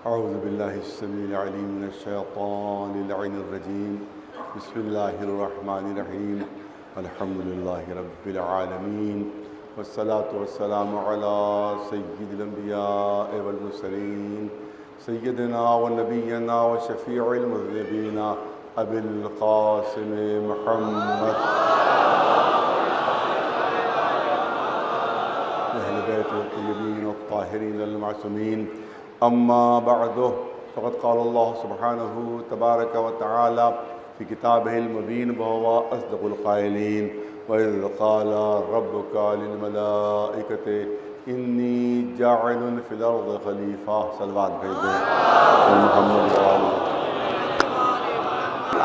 اعوذ باللہ السمیع العلیم من الشیطان اللعین الرجیم بسم اللہ الرحمن الرحیم الحمد للہ رب العالمین والصلاة والسلام علی سید الانبیاء والمرسلین سیدنا و نبینا و شفیع المذنبین ابی القاسم محمد اہل بیت الطیبین الطاہرین المعصومین اما بعد فقد قال اللہ سبحانہ تبارک و تعالی فی کتابہ المبین وہو اصدق القائلین وَإِذْ قَالَ رَبُّكَ لِلْمَلَائِكَةِ إِنِّي جَاعِلٌ فِي الْأَرْضِ خَلِيفَةً صلوات بھیج دیں محمد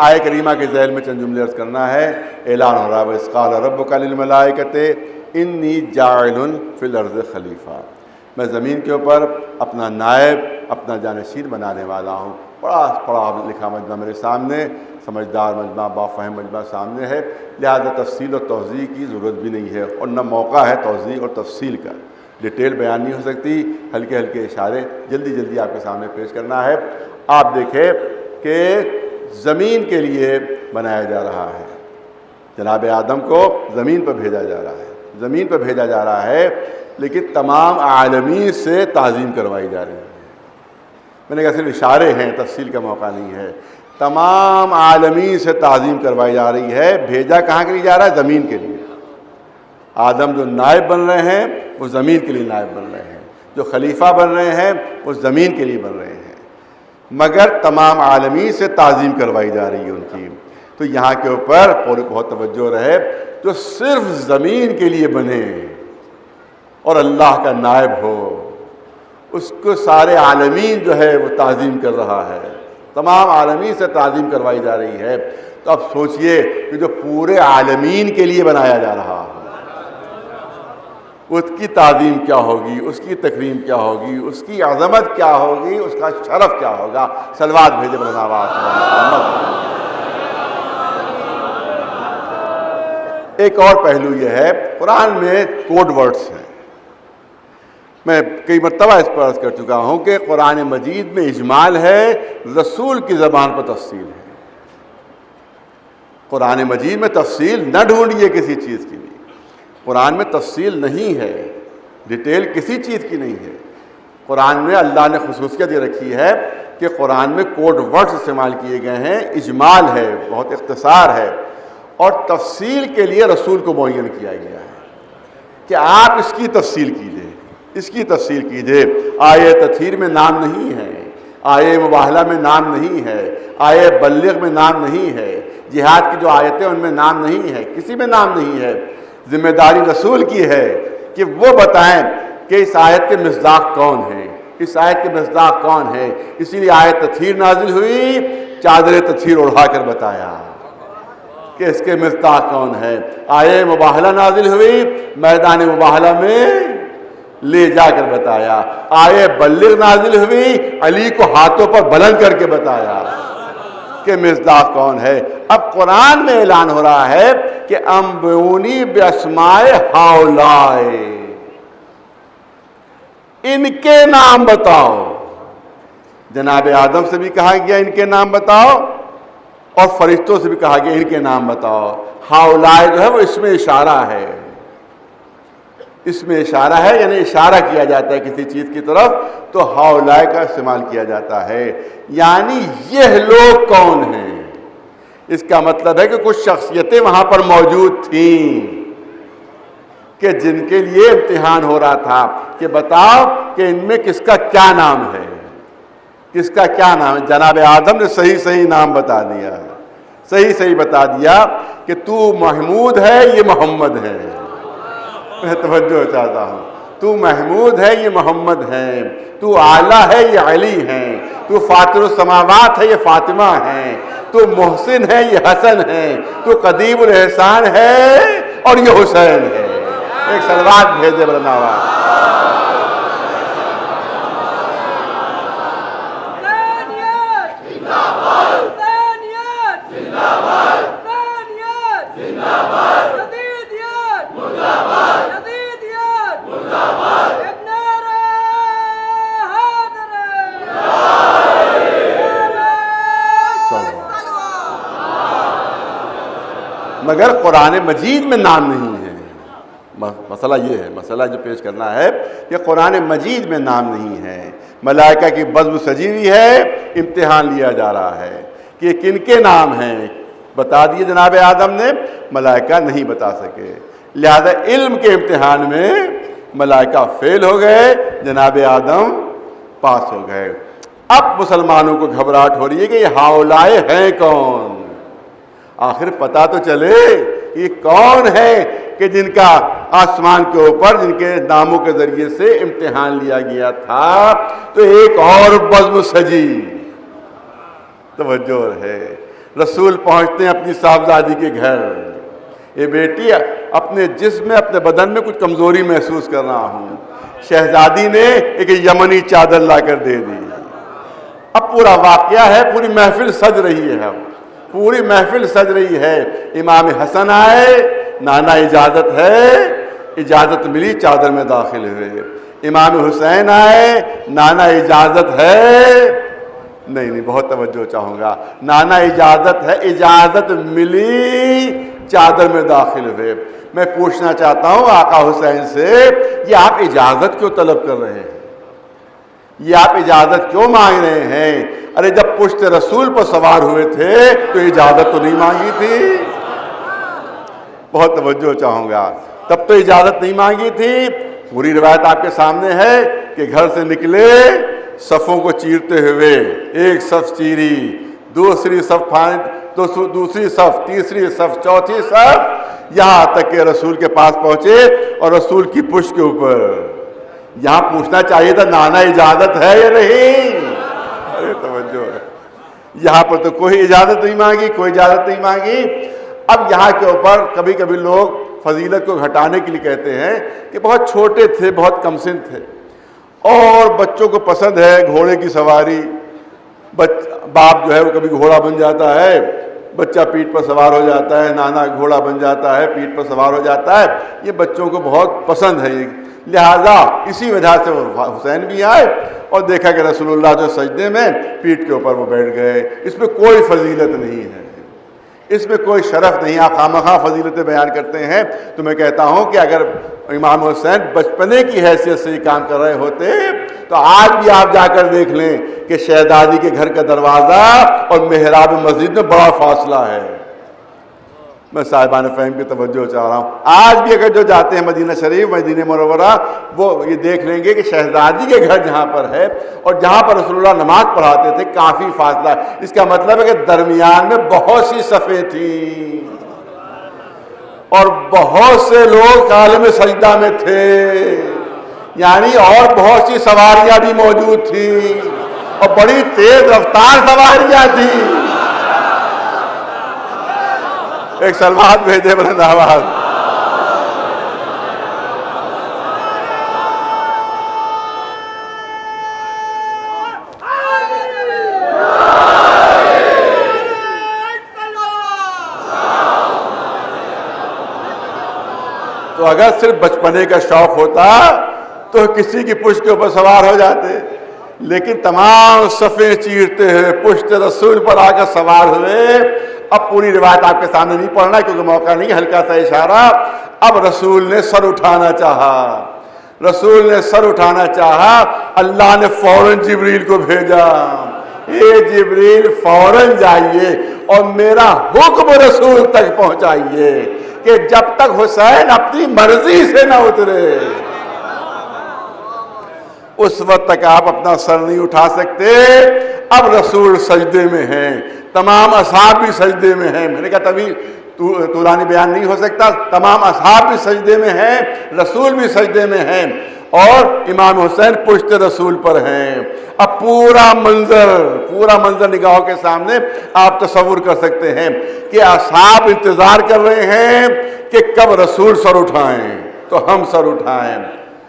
آیہ کریمہ کے ذیل میں چند جملے عرض کرنا ہے۔ اعلان ہو رہا ہے وَإِذْ قَالَ رَبُّكَ لِلْمَلَائِكَةِ إِنِّي جَاعِلٌ فِي الْأَرْضِ خَلِيفَةً، میں زمین کے اوپر اپنا نائب، اپنا جانشین بنانے والا ہوں۔ پڑھا لکھا مجمع میرے سامنے، سمجھدار مجمع، بافہم مجمع سامنے ہے، لہذا تفصیل اور توضیح کی ضرورت بھی نہیں ہے، اور نہ موقع ہے توضیح اور تفصیل کا، ڈیٹیل بیان نہیں ہو سکتی، ہلکے ہلکے اشارے جلدی جلدی آپ کے سامنے پیش کرنا ہے۔ آپ دیکھیں کہ زمین کے لیے بنایا جا رہا ہے، جناب آدم کو زمین پر بھیجا جا رہا ہے، زمین پر بھیجا جا رہا ہے، لیکن تمام عالمین سے تعظیم کروائی جا رہی ہے۔ میں نے کہا صرف اشارے ہیں، تفصیل کا موقع نہیں ہے۔ تمام عالمین سے تعظیم کروائی جا رہی ہے۔ بھیجا کہاں کے لیے جا رہا ہے؟ زمین کے لیے۔ آدم جو نائب بن رہے ہیں وہ زمین کے لیے نائب بن رہے ہیں، جو خلیفہ بن رہے ہیں وہ زمین کے لیے بن رہے ہیں، مگر تمام عالمین سے تعظیم کروائی جا رہی ہے ان کی۔ تو یہاں کے اوپر بہت توجہ رہے، جو صرف زمین کے لیے بنے اور اللہ کا نائب ہو، اس کو سارے عالمین جو ہے وہ تعظیم کر رہا ہے، تمام عالمین سے تعظیم کروائی جا رہی ہے۔ تو اب سوچئے کہ جو پورے عالمین کے لیے بنایا جا رہا ہے، اس کی تعظیم کیا ہوگی، اس کی تکریم کیا ہوگی، اس کی عظمت کیا ہوگی، اس کا شرف کیا ہوگا۔ صلوات بھیجے بلند آواز سے۔ ایک اور پہلو یہ ہے، قرآن میں کوڈ ورڈز ہیں۔ میں کئی مرتبہ اس پر عرض کر چکا ہوں کہ قرآن مجید میں اجمال ہے، رسول کی زبان پر تفصیل ہے۔ قرآن مجید میں تفصیل نہ ڈھونڈیے کسی چیز کے لیے، قرآن میں تفصیل نہیں ہے، ڈیٹیل کسی چیز کی نہیں ہے۔ قرآن میں اللہ نے خصوصیت یہ رکھی ہے کہ قرآن میں کوڈ ورڈز استعمال کیے گئے ہیں، اجمال ہے، بہت اختصار ہے، اور تفصیل کے لیے رسول کو معین کیا گیا ہے کہ آپ اس کی تفصیل کیجئے، اس کی تفصیل کیجئے۔ آیے تطہیر میں نام نہیں ہے، آیے مباہلہ میں نام نہیں ہے، آیے بلغ میں نام نہیں ہے، جہاد کی جو آیتیں ان میں نام نہیں ہے، کسی میں نام نہیں ہے۔ ذمہ داری رسول کی ہے کہ وہ بتائیں کہ اس آیت کے مصداق کون ہیں، اس آیت کے مصداق کون ہے۔ اسی لیے آیت تطہیر نازل ہوئی، چادر تطہیر اڑھا کر بتایا کہ اس کے مصداق کون ہے۔ آیے مباہلہ نازل ہوئی، میدان مباہلہ میں لے جا کر بتایا۔ آیے بلغ نازل ہوئی، علی کو ہاتھوں پر بلند کر کے بتایا کہ مصداق کون ہے۔ اب قرآن میں اعلان ہو رہا ہے کہ انبئونی باسماء ہؤلاء، ان کے نام بتاؤ۔ جناب آدم سے بھی کہا گیا ان کے نام بتاؤ، اور فرشتوں سے بھی کہا گیا ان کے نام بتاؤ۔ ہؤلاء جو ہے وہ اس میں اشارہ ہے، اس میں اشارہ ہے، یعنی اشارہ کیا جاتا ہے کسی چیز کی طرف تو ہؤلاء کا استعمال کیا جاتا ہے، یعنی یہ لوگ کون ہیں۔ اس کا مطلب ہے کہ کچھ شخصیتیں وہاں پر موجود تھیں کہ جن کے لیے امتحان ہو رہا تھا کہ بتاؤ کہ ان میں کس کا کیا نام ہے، کس کا کیا نام ہے۔ جناب آدم نے صحیح نام بتا دیا، صحیح بتا دیا کہ تو محمود ہے، یہ محمد ہے۔ میں توجہ چاہتا ہوں، تو محمود ہے، یہ محمد ہے، تو اعلیٰ ہے، یہ علی ہیں، تو فاطر السماوات ہے، یہ فاطمہ ہیں، تو محسن ہے، یہ حسن ہے، تو قدیم الاحسان ہے اور یہ حسین ہے۔ ایک صلوات بھیجے بلند آواز۔ مگر قرآن مجید میں نام نہیں ہے۔ مسئلہ یہ ہے، مسئلہ جو پیش کرنا ہے کہ قرآن مجید میں نام نہیں ہے۔ ملائکہ کی بزم سجی ہوئی ہے، امتحان لیا جا رہا ہے کہ کن کے نام ہیں۔ بتا دیے جناب آدم نے، ملائکہ نہیں بتا سکے، لہذا علم کے امتحان میں ملائکہ فیل ہو گئے، جناب آدم پاس ہو گئے۔ اب مسلمانوں کو گھبراہٹ ہو رہی ہے کہ یہ ہاؤلائے ہیں کون، آخر پتہ تو چلے یہ کون ہے کہ جن کا آسمان کے اوپر جن کے ناموں کے ذریعے سے امتحان لیا گیا تھا۔ تو ایک اور بزم سجی، توجہ ہے، رسول پہنچتے ہیں اپنی صاحبزادی کے گھر، یہ بیٹی اپنے جسم میں اپنے بدن میں کچھ کمزوری محسوس کر رہا ہوں۔ شہزادی نے ایک یمنی چادر لا کر دے دی۔ اب پورا واقعہ ہے، پوری محفل سج رہی ہے، اب پوری محفل سج رہی ہے۔ امام حسن آئے، نانا اجازت ہے، اجازت ملی، چادر میں داخل ہوئے۔ امام حسین آئے، نانا اجازت ہے، نہیں بہت توجہ چاہوں گا، نانا اجازت ہے، اجازت ملی، چادر میں داخل ہوئے۔ میں پوچھنا چاہتا ہوں آقا حسین سے، یہ آپ اجازت کیوں طلب کر رہے ہیں، یہ آپ اجازت کیوں مانگ رہے ہیں؟ ارے جب پشت رسول پر سوار ہوئے تھے تو اجازت تو نہیں مانگی تھی؟ بہت توجہ چاہوں گا، تب تو اجازت نہیں مانگی تھی۔ پوری روایت آپ کے سامنے ہے کہ گھر سے نکلے، صفوں کو چیرتے ہوئے، ایک صف چیری، دوسری صف، دوسری صف، تیسری صف، چوتھی صف، یہاں تک کہ رسول کے پاس پہنچے اور رسول کی پشت کے اوپر۔ یہاں پوچھنا چاہیے تھا نانا اجازت ہے یا نہیں؟ ارے توجہ ہے، یہاں پر تو کوئی اجازت نہیں مانگی، کوئی اجازت نہیں مانگی۔ اب یہاں کے اوپر کبھی کبھی لوگ فضیلت کو گھٹانے کے لیے کہتے ہیں کہ بہت چھوٹے تھے، بہت کم سن تھے، اور بچوں کو پسند ہے گھوڑے کی سواری، باپ جو ہے وہ کبھی گھوڑا بن جاتا ہے، بچہ پیٹھ پر سوار ہو جاتا ہے، نانا گھوڑا بن جاتا ہے، پیٹھ پر سوار ہو جاتا ہے، یہ بچوں کو بہت پسند ہے۔ لہٰذا اسی وجہ سے حسین بھی آئے اور دیکھا کہ رسول اللہ جو سجدے میں، پیٹھ کے اوپر وہ بیٹھ گئے۔ اس میں کوئی فضیلت نہیں ہے، اس میں کوئی شرف نہیں، آپ خامخواہ فضیلتیں بیان کرتے ہیں۔ تو میں کہتا ہوں کہ اگر امام حسین بچپنے کی حیثیت سے یہ کام کر رہے ہوتے تو آج بھی آپ جا کر دیکھ لیں کہ شہزادی کے گھر کا دروازہ اور محراب مسجد میں بڑا فاصلہ ہے۔ میں صاحبان فہم کی توجہ چاہ رہا ہوں، آج بھی اگر جو جاتے ہیں مدینہ شریف، مدینہ منورہ، وہ یہ دیکھ لیں گے کہ شہزادی کے گھر جہاں پر ہے اور جہاں پر رسول اللہ نماز پڑھاتے تھے کافی فاصلہ ہے۔ اس کا مطلب ہے کہ درمیان میں بہت سی صفیں تھیں اور بہت سے لوگ عالم سجدہ میں تھے، یعنی اور بہت سی سواریاں بھی موجود تھیں اور بڑی تیز رفتار سواریاں تھیں۔ ایک سلوات بھیجے بلند آواز۔ تو اگر صرف بچپنے کا شوق ہوتا تو کسی کی پشت کے اوپر سوار ہو جاتے، لیکن تمام صفیں چیرتے ہوئے پشت رسول پر آ کر سوار ہوئے۔ اب پوری روایت آپ کے سامنے نہیں پڑھنا کیونکہ موقع نہیں، ہلکا سا اشارہ۔ اب رسول نے سر اٹھانا چاہا، رسول نے سر اٹھانا چاہا، اللہ نے فوراً جبریل کو بھیجا، اے جبریل فوراً جائیے اور میرا حکم رسول تک پہنچائیے کہ جب تک حسین اپنی مرضی سے نہ اترے اس وقت تک آپ اپنا سر نہیں اٹھا سکتے۔ اب رسول سجدے میں ہیں، تمام اصحاب بھی سجدے میں ہیں، میں نے کہا طویل طولانی بیان نہیں ہو سکتا، تمام اصحاب بھی سجدے میں ہیں، رسول بھی سجدے میں ہیں اور امام حسین پشت رسول پر ہیں۔ اب پورا منظر نگاہوں کے سامنے آپ تصور کر سکتے ہیں کہ اصحاب انتظار کر رہے ہیں کہ کب رسول سر اٹھائیں تو ہم سر اٹھائیں،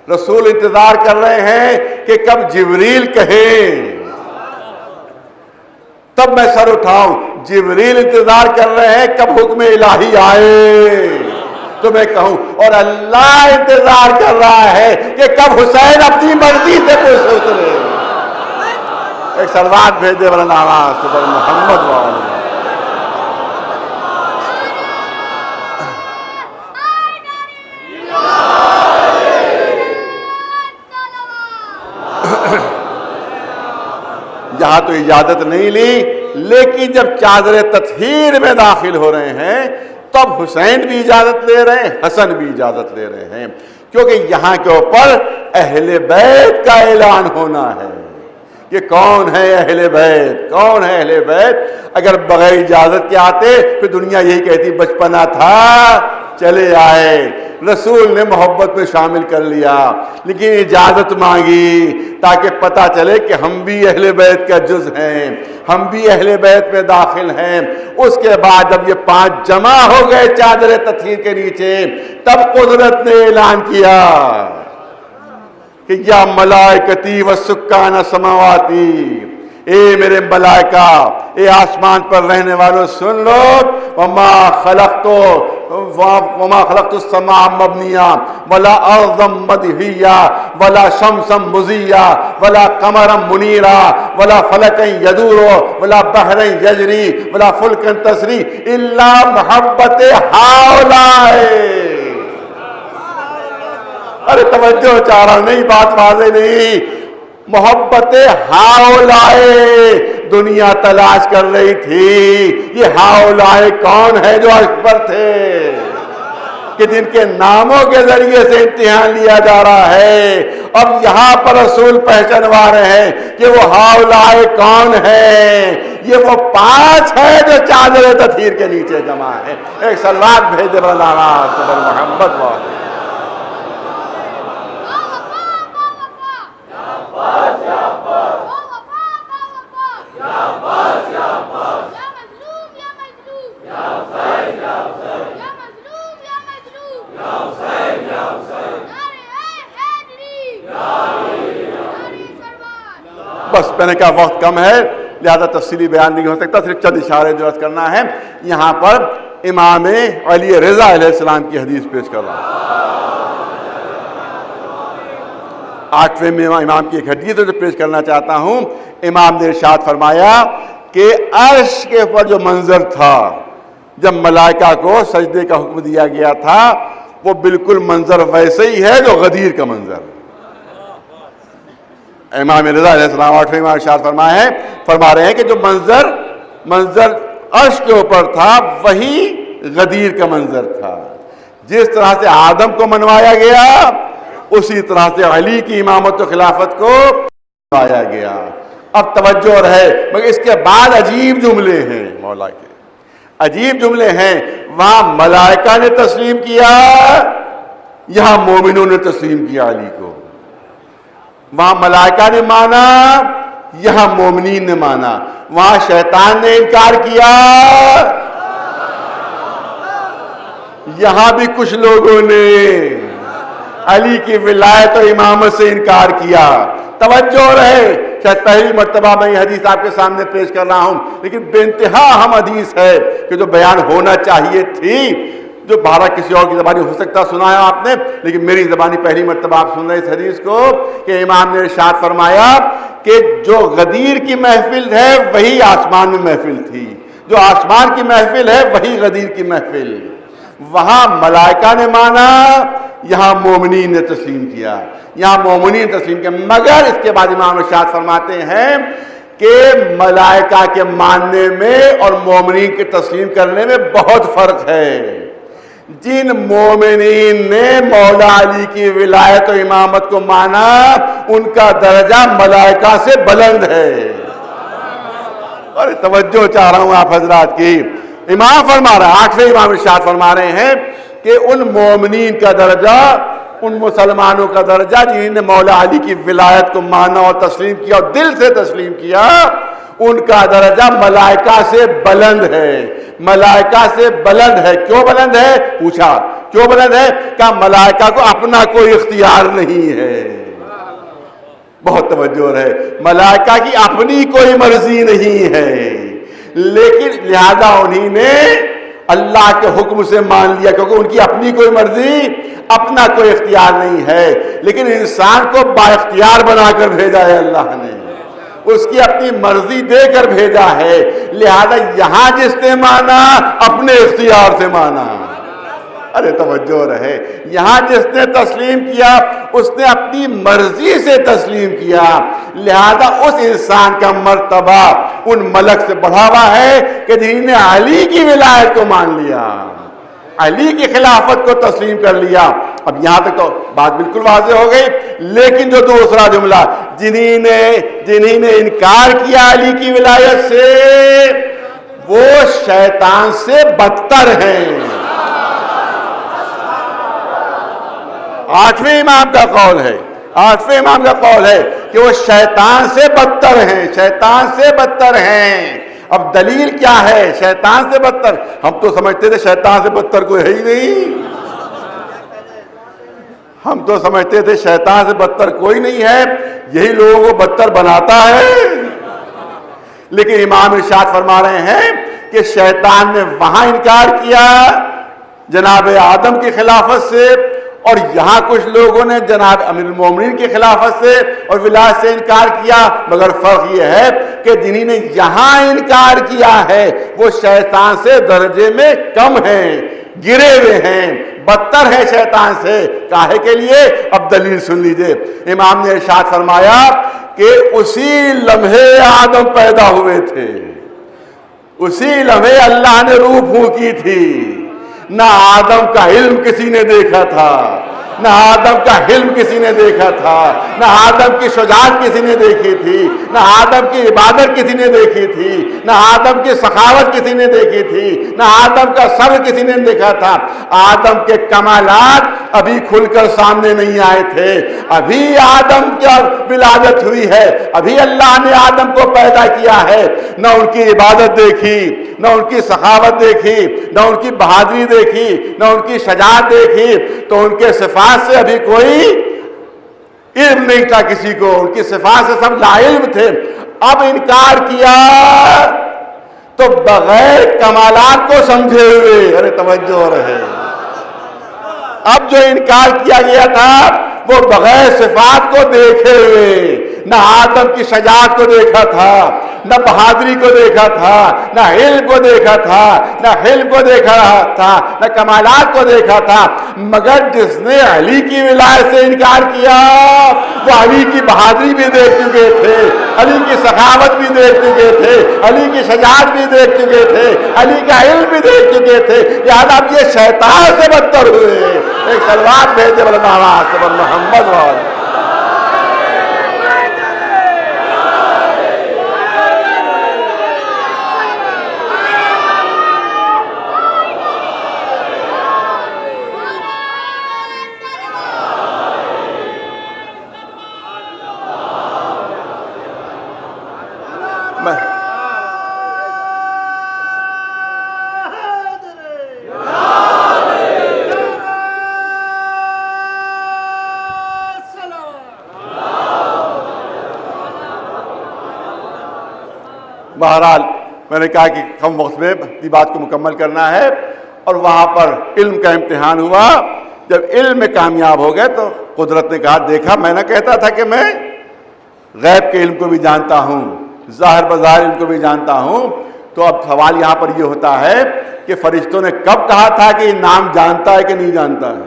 رسول انتظار کر رہے ہیں کہ کب جبریل کہیں تب میں سر اٹھاؤں، جبریل انتظار کر رہے ہیں کب حکم الہی آئے تو میں کہوں، اور اللہ انتظار کر رہا ہے کہ کب حسین اپنی مرضی سے پوچھ اترے۔ ایک سلوات بھیجے بلند آواز سے محمد وعلیہ۔ یہاں تو اجازت نہیں لی، لیکن جب چادر تطہیر میں داخل ہو رہے ہیں تب حسین بھی اجازت لے رہے ہیں، حسن بھی اجازت لے رہے ہیں، کیونکہ یہاں کے اوپر اہل بیت کا اعلان ہونا ہے کہ کون ہے اہل بیت، کون ہے اہل بیت۔ اگر بغیر اجازت کے آتے پھر دنیا یہی کہتی بچپنا تھا چلے آئے، رسول نے محبت میں شامل کر لیا، لیکن اجازت مانگی تاکہ پتہ چلے کہ ہم بھی اہل بیت کا جز ہیں، ہم بھی اہل بیت میں داخل ہیں۔ اس کے بعد جب یہ 5 جمع ہو گئے چادر تطہیر کے نیچے، تب قدرت نے اعلان کیا کہ یا ملائکتی و سکان سماواتی، اے میرے ملائکہ، اے آسمان پر رہنے والوں سن لو، وما خلقت السماء مبنیہ ولا ارضا مدحیہ ولا شمسا مضیہ ولا قمرا منیرا ولا فلکا یدور ولا بحرا یجری ولا فلکا تسری الا محبت ہؤلاء۔ ارے توجہ چاہ رہا نہیں، بات واضح نہیں۔ محبت ہؤلاء دنیا تلاش کر رہی تھی، یہ ہؤلاء کون ہے جو عرش پر تھے، کہ جن کے ناموں کے ذریعے سے امتحان لیا جا رہا ہے۔ اب یہاں پر رسول پہچانوا رہے ہیں کہ وہ ہؤلاء کون ہے، یہ وہ 5 ہے جو چادر تطہیر کے نیچے جمع ہے۔ ایک صلوات بھیج دے محمد والے۔ بس میں نے کہا وقت کم ہے لہذا تفصیلی بیان نہیں ہو سکتا، صرف چند اشارے جو عرض کرنا ہے۔ یہاں پر امام علی رضا علیہ السلام کی حدیث پیش کر رہا ہوں۔ 8ویں میں امام کی ایک حدیث جو پیش کرنا چاہتا ہوں۔ امام نے ارشاد فرمایا کہ عرش کے اوپر جو منظر تھا جب ملائکہ کو سجدے کا حکم دیا گیا تھا، وہ بالکل منظر ویسے ہی ہے جو غدیر کا منظر۔ امام رضا علیہ السلام 8ویں میں ارشاد فرما رہے ہیں کہ جو منظر عرش کے اوپر تھا وہی غدیر کا منظر تھا۔ جس طرح سے آدم کو منوایا گیا اسی طرح سے علی کی امامت و خلافت کو منوایا گیا۔ اب توجہ رہے، مگر اس کے بعد عجیب جملے ہیں، مولا کے عجیب جملے ہیں۔ وہاں ملائکہ نے تسلیم کیا، یہاں مومنوں نے تسلیم کیا علی کو۔ وہاں ملائکہ نے مانا، یہاں مومنین نے مانا۔ وہاں شیطان نے انکار کیا، یہاں بھی کچھ لوگوں نے علی کی ولایت و امامت سے انکار کیا۔ توجہ رہے، شاید پہلی مرتبہ میں یہ حدیث آپ کے سامنے پیش کر رہا ہوں، لیکن بے انتہا اہم حدیث ہے کہ جو بیان ہونا چاہیے تھی، جو بارہ کسی اور کی زبانی ہو سکتا سنایا آپ نے، لیکن میری زبانی پہلی مرتبہ آپ سن رہے اس حدیث کو کہ امام نے ارشاد فرمایا کہ جو غدیر کی محفل ہے وہی آسمان میں محفل تھی، جو آسمان کی محفل ہے وہی غدیر کی محفل۔ وہاں ملائکہ نے مانا، یہاں مومنین نے تسلیم کیا، یہاں مومنین تسلیم کیا۔ مگر اس کے بعد امام ارشاد فرماتے ہیں کہ ملائکہ کے ماننے میں اور مومنین کے تسلیم کرنے میں بہت فرق ہے۔ جن مومنین نے مولا علی کی ولایت و امامت کو مانا ان کا درجہ ملائکہ سے بلند ہے۔ اور توجہ چاہ رہا ہوں آپ حضرات کی، امام فرما رہا ہے، 8ویں امام ارشاد فرما رہے ہیں کہ ان مومنین کا درجہ، ان مسلمانوں کا درجہ جنہوں نے مولا علی کی ولایت کو مانا اور تسلیم کیا اور دل سے تسلیم کیا، ان کا درجہ ملائکہ سے بلند ہے، ملائکہ سے بلند ہے۔ کیوں بلند ہے؟ پوچھا کیوں بلند ہے؟ کہ ملائکہ کو اپنا کوئی اختیار نہیں ہے۔ بہت توجہ رہے، ملائکہ کی اپنی کوئی مرضی نہیں ہے، لیکن لہذا انہی نے اللہ کے حکم سے مان لیا، کیونکہ ان کی اپنی کوئی مرضی، اپنا کوئی اختیار نہیں ہے، لیکن انسان کو با اختیار بنا کر بھیجا ہے اللہ نے، اس کی اپنی مرضی دے کر بھیجا ہے، لہذا یہاں جس نے مانا اپنے اختیار سے مانا۔ ارے توجہ رہے، یہاں جس نے تسلیم کیا اس نے اپنی مرضی سے تسلیم کیا، لہذا اس انسان کا مرتبہ ان ملک سے بڑھا ہوا ہے کہ جنہوں نے علی کی ولایت کو مان لیا، علی کی خلافت کو تسلیم کر لیا۔ اب یہاں تک تو بات بالکل واضح ہو گئی، لیکن جو دوسرا جملہ، جنہوں نے انکار کیا علی کی ولایت سے وہ شیطان سے بدتر ہیں۔ آٹھویں امام کا قول ہے کہ وہ شیطان سے بدتر ہیں، شیطان سے بدتر ہیں۔ اب دلیل کیا ہے شیطان سے بدتر؟ ہم تو سمجھتے تھے شیطان سے بدتر کوئی ہے ہی نہیں، ہم تو سمجھتے تھے شیطان سے بدتر کوئی نہیں ہے، یہی لوگوں کو بدتر بناتا ہے۔ لیکن امام ارشاد فرما رہے ہیں کہ شیطان نے وہاں انکار کیا جناب آدم کی خلافت سے، اور یہاں کچھ لوگوں نے جناب امیر المومنین کی خلافت سے اور ولایت سے انکار کیا، مگر فرق یہ ہے کہ جنہوں نے یہاں انکار کیا ہے وہ شیطان سے درجے میں کم ہیں، گرے ہوئے ہیں، بدتر ہے شیطان سے۔ کاہے کے لیے؟ اب دلیل سن لیجئے۔ امام نے ارشاد فرمایا کہ اسی لمحے آدم پیدا ہوئے تھے، اسی لمحے اللہ نے روح پھونکی تھی، نہ آدم کا علم کسی نے دیکھا تھا، نہ آدم کا حلم کسی نے دیکھا تھا، نہ آدم کی شجاعت کسی نے دیکھی تھی، نہ آدم کی عبادت کسی نے دیکھی تھی، نہ آدم کی سخاوت کسی نے دیکھی تھی، نہ آدم کا صبر کسی نے دیکھا تھا۔ آدم کے کمالات ابھی کھل کر سامنے نہیں آئے تھے، ابھی آدم کی ولادت ہوئی ہے، ابھی اللہ نے آدم کو پیدا کیا ہے، نہ ان کی عبادت دیکھی، نہ ان کی سخاوت دیکھی، نہ ان کی بہادری دیکھی، نہ ان کی شجاعت دیکھی، تو ان کے صفات سے ابھی کوئی علم نہیں تھا کسی کو، ان کی صفات سے سب لا علم تھے۔ اب انکار کیا تو بغیر کمالات کو سمجھے ہوئے، ارے توجہ رہے، اب جو انکار کیا گیا تھا وہ بغیر صفات کو دیکھے ہوئے، نہ آدم کی شجاعت کو دیکھا تھا، نہ بہادری کو دیکھا تھا، نہ علم کو دیکھا تھا، نہ حلم کو دیکھا تھا، نہ کمالات کو دیکھا تھا، مگر جس نے علی کی ولایت سے انکار کیا وہ علی کی بہادری بھی دیکھ چکے تھے، علی کی سخاوت بھی دیکھ چکے تھے، علی کی شجاعت بھی دیکھ چکے تھے، علی کا علم بھی دیکھ چکے تھے، لہٰذا اب یہ شیطان سے بدتر ہوئے۔ ایک سلوات بھیجے محمد والے۔ بہرحال میں نے کہا کہ کم وقت میں اپنی بات کو مکمل کرنا ہے، اور وہاں پر علم کا امتحان ہوا۔ جب علم میں کامیاب ہو گئے تو قدرت نے کہا دیکھا میں نہ کہتا تھا کہ میں غیب کے علم کو بھی جانتا ہوں، ظاہر بظاہر علم کو بھی جانتا ہوں۔ تو اب سوال یہاں پر یہ ہوتا ہے کہ فرشتوں نے کب کہا تھا کہ یہ نام جانتا ہے کہ نہیں جانتا ہے؟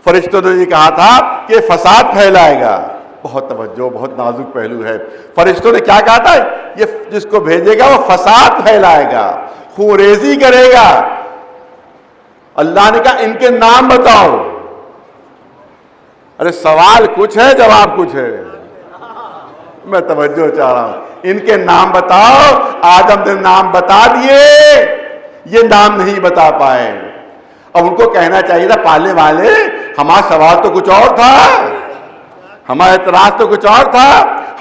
فرشتوں نے یہ کہا تھا کہ فساد پھیلائے گا۔ بہت توجہ، بہت نازک پہلو ہے۔ فرشتوں نے کیا کہا تھا؟ یہ جس کو بھیجے گا وہ فساد پھیلائے گا، خوریزی کرے گا۔ اللہ نے کہا ان کے نام بتاؤ۔ ارے سوال کچھ ہے، جواب کچھ ہے، میں توجہ چاہ رہا ہوں۔ ان کے نام بتاؤ۔ آدم نے نام بتا دیے، یہ نام نہیں بتا پائے۔ اب ان کو کہنا چاہیے تھا پالنے والے ہمارا سوال تو کچھ اور تھا، ہمارا اعتراض تو کچھ اور تھا،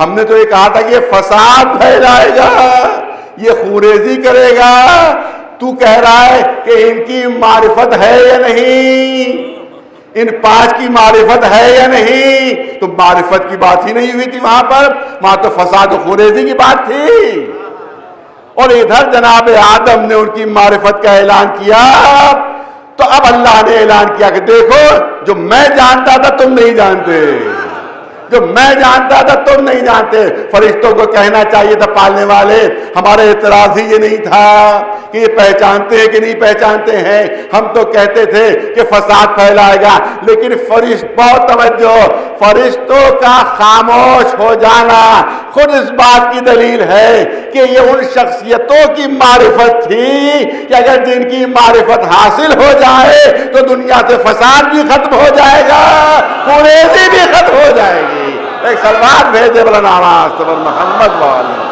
ہم نے تو یہ کہا تھا کہ یہ فساد پھیلائے گا، یہ خوریزی کرے گا۔ تو کہہ رہا ہے کہ ان کی معرفت ہے یا نہیں، ان پانچ کی معرفت ہے یا نہیں؟ تو معرفت کی بات ہی نہیں ہوئی تھی وہاں تو فساد و خوریزی کی بات تھی۔ اور ادھر جناب آدم نے ان کی معرفت کا اعلان کیا، تو اب اللہ نے اعلان کیا کہ دیکھو جو میں جانتا تھا تم نہیں جانتے، جو میں جانتا تھا تم نہیں جانتے۔ فرشتوں کو کہنا چاہیے تھا پالنے والے ہمارا اعتراض ہی یہ نہیں تھا کہ یہ پہچانتے ہیں کہ نہیں پہچانتے ہیں. ہم تو کہتے تھے کہ فساد پھیلائے گا, لیکن بہت توجہ, فرشتوں کا خاموش ہو جانا خود اس بات کی دلیل ہے کہ یہ ان شخصیتوں کی معرفت تھی کہ اگر جن کی معرفت حاصل ہو جائے تو دنیا سے فساد بھی ختم ہو جائے گا, قریزی بھی ختم ہو جائے گی. ایک سلوات بھیجے بلند آواز سے محمد والی.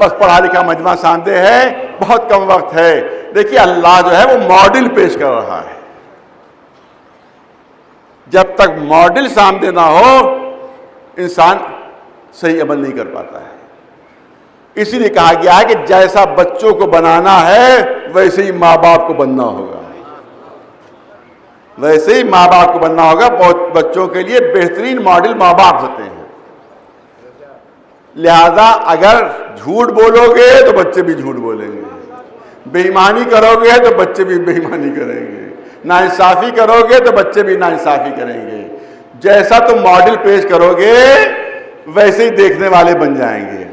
بس پڑھا لکھا مجمع سامنے ہے, بہت کم وقت ہے. دیکھیے اللہ جو ہے وہ ماڈل پیش کر رہا ہے. جب تک ماڈل سامنے نہ ہو انسان صحیح عمل نہیں کر پاتا ہے. اسی لیے کہا گیا ہے کہ جیسا بچوں کو بنانا ہے ویسے ہی ماں باپ کو بننا ہوگا, ویسے ہی ماں باپ کو بننا ہوگا. بہت بچوں کے لیے بہترین ماڈل ماں باپ ہوتے ہیں. لہذا اگر جھوٹ بولو گے تو بچے بھی جھوٹ بولیں گے, بے ایمانی کرو گے تو بچے بھی بے ایمانی کریں گے, ناانصافی کرو گے تو بچے بھی ناانصافی کریں گے. جیسا تم ماڈل پیش کرو گے ویسے ہی دیکھنے والے بن جائیں گے.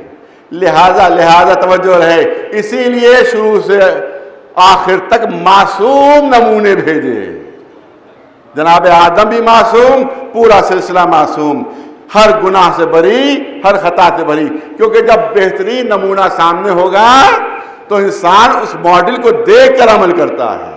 لہذا توجہ رہے. اسی لیے شروع سے آخر تک معصوم نمونے بھیجے. جناب آدم بھی معصوم, پورا سلسلہ معصوم, ہر گناہ سے بری, ہر خطا سے بری. کیونکہ جب بہترین نمونہ سامنے ہوگا تو انسان اس ماڈل کو دیکھ کر عمل کرتا ہے,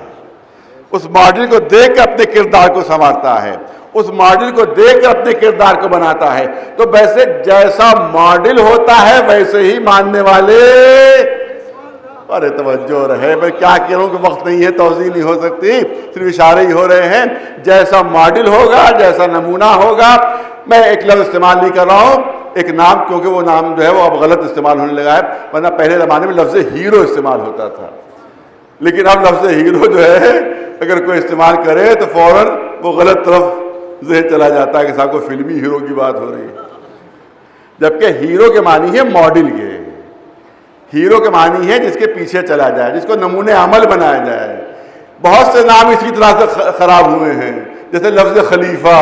اس ماڈل کو دیکھ کر اپنے کردار کو سنوارتا ہے, اس ماڈل کو دیکھ کر اپنے کردار کو بناتا ہے. تو ویسے جیسا ماڈل ہوتا ہے ویسے ہی ماننے والے. ارے توجہ رہے, میں کیا کہہ رہا ہوں کہ وقت نہیں ہے, توضیح نہیں ہو سکتی, صرف اشارے ہی ہو رہے ہیں. جیسا ماڈل ہوگا, جیسا نمونہ ہوگا. میں ایک لفظ استعمال نہیں کر رہا ہوں, ایک نام, کیونکہ وہ نام جو ہے وہ اب غلط استعمال ہونے لگا ہے, ورنہ پہلے زمانے میں لفظ ہیرو استعمال ہوتا تھا. لیکن اب لفظ ہیرو جو ہے اگر کوئی استعمال کرے تو فوراً وہ غلط طرف ذہن چلا جاتا ہے کہ صاحب کو فلمی ہیرو کی بات ہو رہی ہے. جبکہ ہیرو کے معنی ہے ماڈل کے, ہیرو کے معنی ہے جس کے پیچھے چلا جائے, جس کو نمونے عمل بنایا جائے. بہت سے نام اسی طرح سے خراب ہوئے ہیں, جیسے لفظ خلیفہ,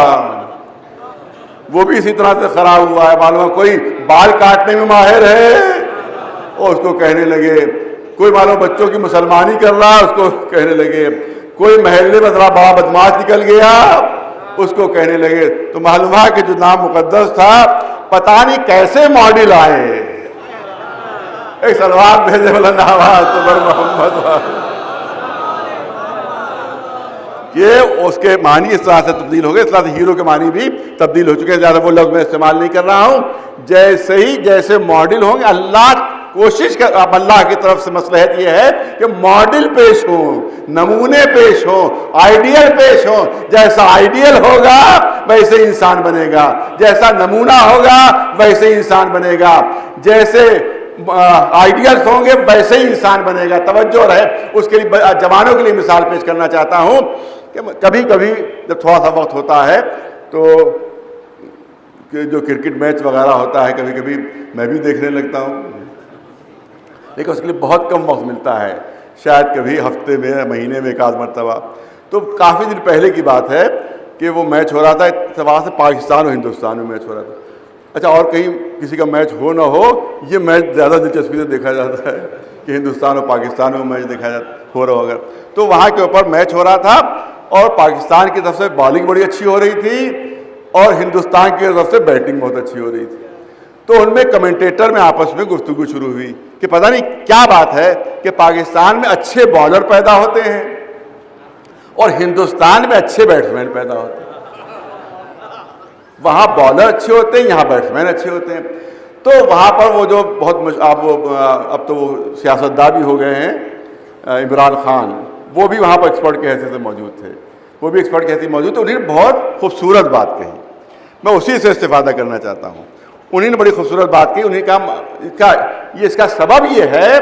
وہ بھی اسی طرح سے خراب ہوا ہے. معلوم کوئی بال کاٹنے میں ماہر ہے اور اس کو کہنے لگے, کوئی معلوم بچوں کی مسلمانی کر رہا اس کو کہنے لگے, کوئی محلے میں ذرا بڑا بدماش نکل گیا اس کو کہنے لگے. تو معلوم ہے کہ جو نام مقدس تھا پتہ نہیں کیسے ماڈل آئے. ایک سلوات بھیجے بلند آواز پر محمد, کہ اس کے معنی اس طرح سے تبدیل ہو گئے. اس طرح سے ہیرو کے معنی بھی تبدیل ہو چکے ہیں. زیادہ وہ لفظ میں استعمال نہیں کر رہا ہوں. جیسے ماڈل ہوں گے, اللہ کوشش کر, اب اللہ کی طرف سے مصلحت یہ ہے کہ ماڈل پیش ہوں, نمونے پیش ہوں, آئیڈیل پیش ہوں. جیسا آئیڈیل ہوگا ویسے ہی انسان بنے گا, جیسا نمونہ ہوگا ویسے ہی انسان بنے گا, جیسے آئیڈیلز ہوں گے ویسے ہی انسان بنے گا. توجہ رہے. اس کے لیے جوانوں کے لیے مثال پیش کرنا چاہتا ہوں کہ کبھی کبھی جب تھوڑا سا وقت ہوتا ہے تو جو کرکٹ میچ وغیرہ ہوتا ہے کبھی کبھی میں بھی دیکھنے لگتا ہوں, لیکن اس کے لیے بہت کم وقت ملتا ہے, شاید کبھی ہفتے میں, مہینے میں ایک آدھ مرتبہ. تو کافی دن پہلے کی بات ہے کہ وہ میچ ہو رہا تھا, اتفاق سے پاکستان اور ہندوستان میں میچ ہو رہا تھا. اچھا, اور کہیں کسی کا میچ ہو نہ ہو, یہ میچ زیادہ دلچسپی سے دیکھا جاتا ہے کہ ہندوستان اور پاکستان میں میچ دیکھا ہو رہا ہوگا. تو وہاں کے اوپر میچ ہو رہا تھا اور پاکستان کی طرف سے بالنگ بڑی اچھی ہو رہی تھی اور ہندوستان کی طرف سے بیٹنگ بہت اچھی ہو رہی تھی. تو ان میں کمنٹیٹر میں آپس میں گفتگو شروع ہوئی کہ پتہ نہیں کیا بات ہے کہ پاکستان میں اچھے بالر پیدا ہوتے ہیں اور ہندوستان میں اچھے بیٹسمین پیدا ہوتے ہیں. وہاں بالر اچھے ہوتے ہیں, یہاں بیٹسمین اچھے ہوتے ہیں. تو وہاں پر وہ جو بہت اب تو وہ سیاستداں بھی ہو گئے ہیں, عمران خان, وہ بھی وہاں پر ایکسپرٹ کے حیثیت سے موجود تھے, وہ بھی ایکسپرٹ کے حیثیت موجود تھے. انہیں بہت خوبصورت بات کہی, میں اسی سے استفادہ کرنا چاہتا ہوں. انہیں نے بڑی خوبصورت بات کی. انہیں کہا اس کا سبب یہ ہے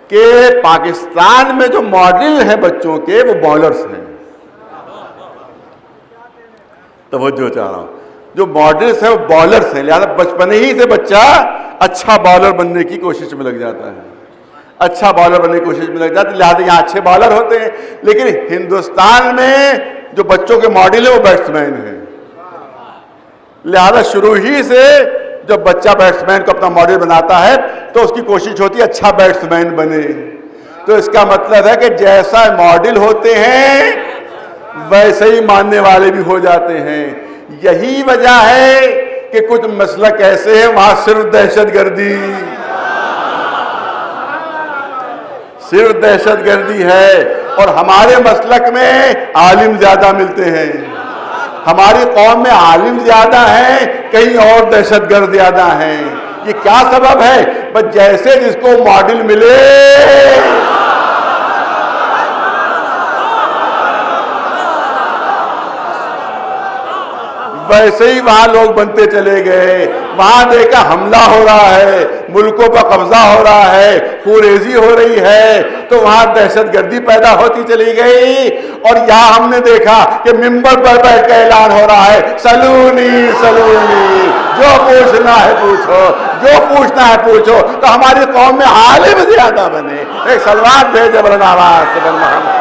کہ پاکستان میں جو ماڈل ہیں بچوں کے وہ بالرز ہیں. توجہ چاہ رہا ہوں, جو ماڈلز ہیں وہ بالرز ہیں. لہذا بچپن ہی سے بچہ اچھا بالر بننے کی کوشش میں لگ جاتا ہے، اچھا بالر بننے کی کوشش میں لگ جاتا ہے، لہٰذا یہاں اچھے بالر ہوتے ہیں، لیکن ہندوستان میں جو بچوں کے ماڈل ہیں وہ بیٹسمین ہیں، لہذا شروع ہی سے جب بچہ بیٹسمین کو اپنا ماڈل بناتا ہے تو اس کی کوشش ہوتی ہے اچھا بیٹسمین بنے۔ تو اس کا مطلب ہے کہ جیسا ماڈل ہوتے ہیں ویسے ہی ماننے والے بھی ہو جاتے ہیں۔ یہی وجہ ہے کہ کچھ مسلک ایسے ہیں وہاں صرف دہشت گردی ہے، اور ہمارے مسلک میں عالم زیادہ ملتے ہیں، ہماری قوم میں عالم زیادہ ہیں، کہیں اور دہشت گرد زیادہ ہیں۔ یہ کیا سبب ہے؟ بس جیسے جس کو ماڈل ملے ویسے ہی وہاں لوگ بنتے چلے گئے۔ وہاں دیکھا حملہ ہو رہا ہے، ملکوں پر قبضہ ہو رہا ہے، خوریزی ہو رہی ہے، تو وہاں دہشت گردی پیدا ہوتی چلی گئی۔ اور یہاں ہم نے دیکھا کہ ممبر پر بیٹھ کے اعلان ہو رہا ہے سلونی سلونی، جو پوچھنا ہے پوچھو، جو پوچھنا ہے پوچھو۔ تو ہماری قوم میں عالم زیادہ بنے۔ ایک سلوات بھیجے بلند آواز سے محمد۔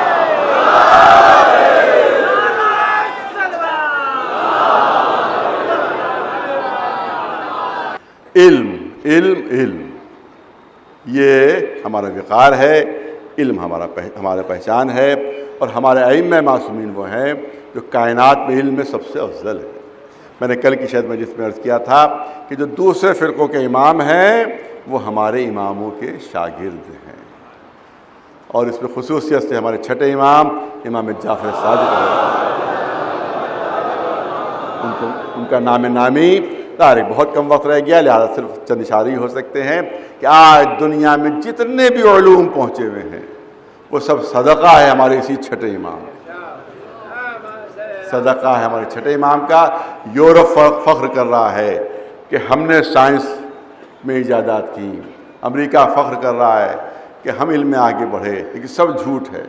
علم علم علم یہ ہمارا وقار ہے، علم ہمارا پہچان ہے، اور ہمارے ائمہ معصومین وہ ہیں جو کائنات میں علم میں سب سے افضل ہے۔ میں نے کل کی شاید مجلس میں عرض کیا تھا کہ جو دوسرے فرقوں کے امام ہیں وہ ہمارے اماموں کے شاگرد ہیں، اور اس میں خصوصیت سے ہمارے چھٹے امام جعفر صادق ان کا نام نامی تاریخ بہت کم وقت رہ گیا، لہذا صرف چند اشارے ہو سکتے ہیں کہ آج دنیا میں جتنے بھی علوم پہنچے ہوئے ہیں وہ سب صدقہ ہے ہمارے اسی چھٹے امام، صدقہ ہے ہمارے چھٹے امام کا۔ یورپ فخر کر رہا ہے کہ ہم نے سائنس میں ایجادات کی، امریکہ فخر کر رہا ہے کہ ہم علم میں آگے بڑھے، لیکن سب جھوٹ ہے،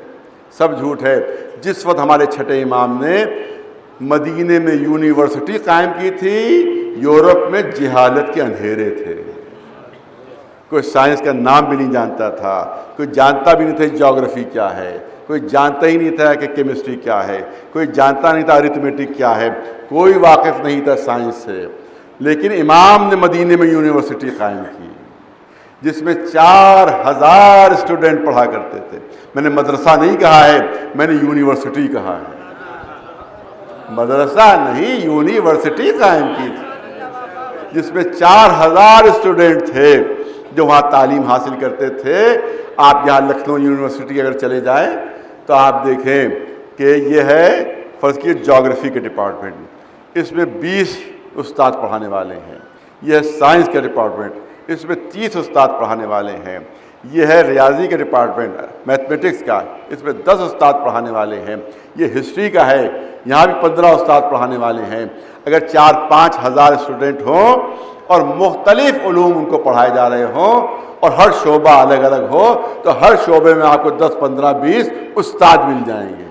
سب جھوٹ ہے۔ جس وقت ہمارے چھٹے امام نے مدینے میں یونیورسٹی قائم کی تھی، یورپ میں جہالت کے اندھیرے تھے، کوئی سائنس کا نام بھی نہیں جانتا تھا، کوئی جانتا بھی نہیں تھا جیوگرافی کیا ہے، کوئی جانتا ہی نہیں تھا کہ کیمسٹری کیا ہے، کوئی جانتا نہیں تھا ارتھمیٹک کیا ہے، کوئی واقف نہیں تھا سائنس سے۔ لیکن امام نے مدینے میں یونیورسٹی قائم کی جس میں 4000 اسٹوڈنٹ پڑھا کرتے تھے۔ میں نے مدرسہ نہیں کہا ہے، میں نے یونیورسٹی کہا ہے، مدرسہ نہیں، یونیورسٹی قائم کی تھی جس میں 4000 اسٹوڈنٹ تھے جو وہاں تعلیم حاصل کرتے تھے۔ آپ یہاں لکھنؤ یونیورسٹی اگر چلے جائیں تو آپ دیکھیں کہ یہ ہے فرض کیے جیوگرافی کے ڈپارٹمنٹ، اس میں 20 استاد پڑھانے والے ہیں۔ یہ ہے سائنس کا ڈپارٹمنٹ، اس میں 30 استاد پڑھانے والے ہیں۔ یہ ہے ریاضی کا ڈپارٹمنٹ، میتھمیٹکس کا، اس میں 10 استاد پڑھانے والے ہیں۔ یہ ہسٹری کا ہے، یہاں بھی 15 استاد پڑھانے والے ہیں۔ اگر 4-5 ہزار اسٹوڈنٹ ہوں اور مختلف علوم ان کو پڑھائے جا رہے ہوں اور ہر شعبہ الگ الگ ہو تو ہر شعبے میں آپ کو 10, 15, 20 استاد مل جائیں گے۔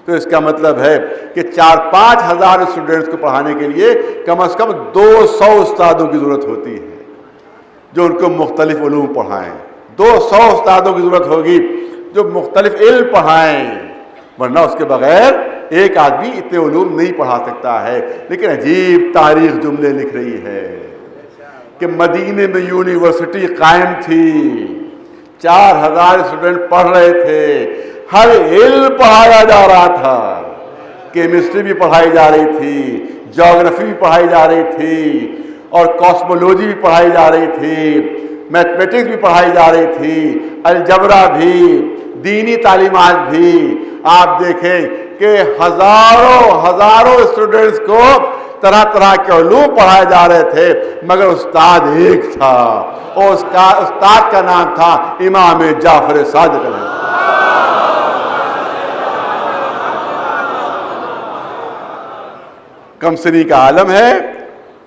تو اس کا مطلب ہے کہ 4-5 ہزار اسٹوڈنٹس کو پڑھانے کے لیے کم از کم 200 استادوں کی ضرورت ہوتی ہے جو ان کو مختلف علوم پڑھائیں۔ 200 استادوں کی ضرورت ہوگی جو مختلف علم پڑھائیں، ورنہ اس کے بغیر ایک آدمی اتنے علوم نہیں پڑھا سکتا ہے۔ لیکن عجیب تاریخ جملے لکھ رہی ہے کہ مدینے میں یونیورسٹی قائم تھی، 4000 اسٹوڈنٹ پڑھ رہے تھے، ہر علم پڑھایا جا رہا تھا، کیمسٹری بھی پڑھائی جا رہی تھی، جیوگرافی بھی پڑھائی جا رہی تھی، اور کاسمولوجی بھی پڑھائی جا رہی تھی، میتھمیٹکس بھی پڑھائی جا رہی تھی، الجبرا بھی، دینی تعلیمات بھی۔ آپ دیکھیں کہ ہزاروں اسٹوڈنٹس کو طرح طرح کے علوم پڑھائے جا رہے تھے، مگر استاد ایک تھا، اور اس کا استاد کا نام تھا امام جعفر صادق علیہ السلام۔ کم سنی کا عالم ہے،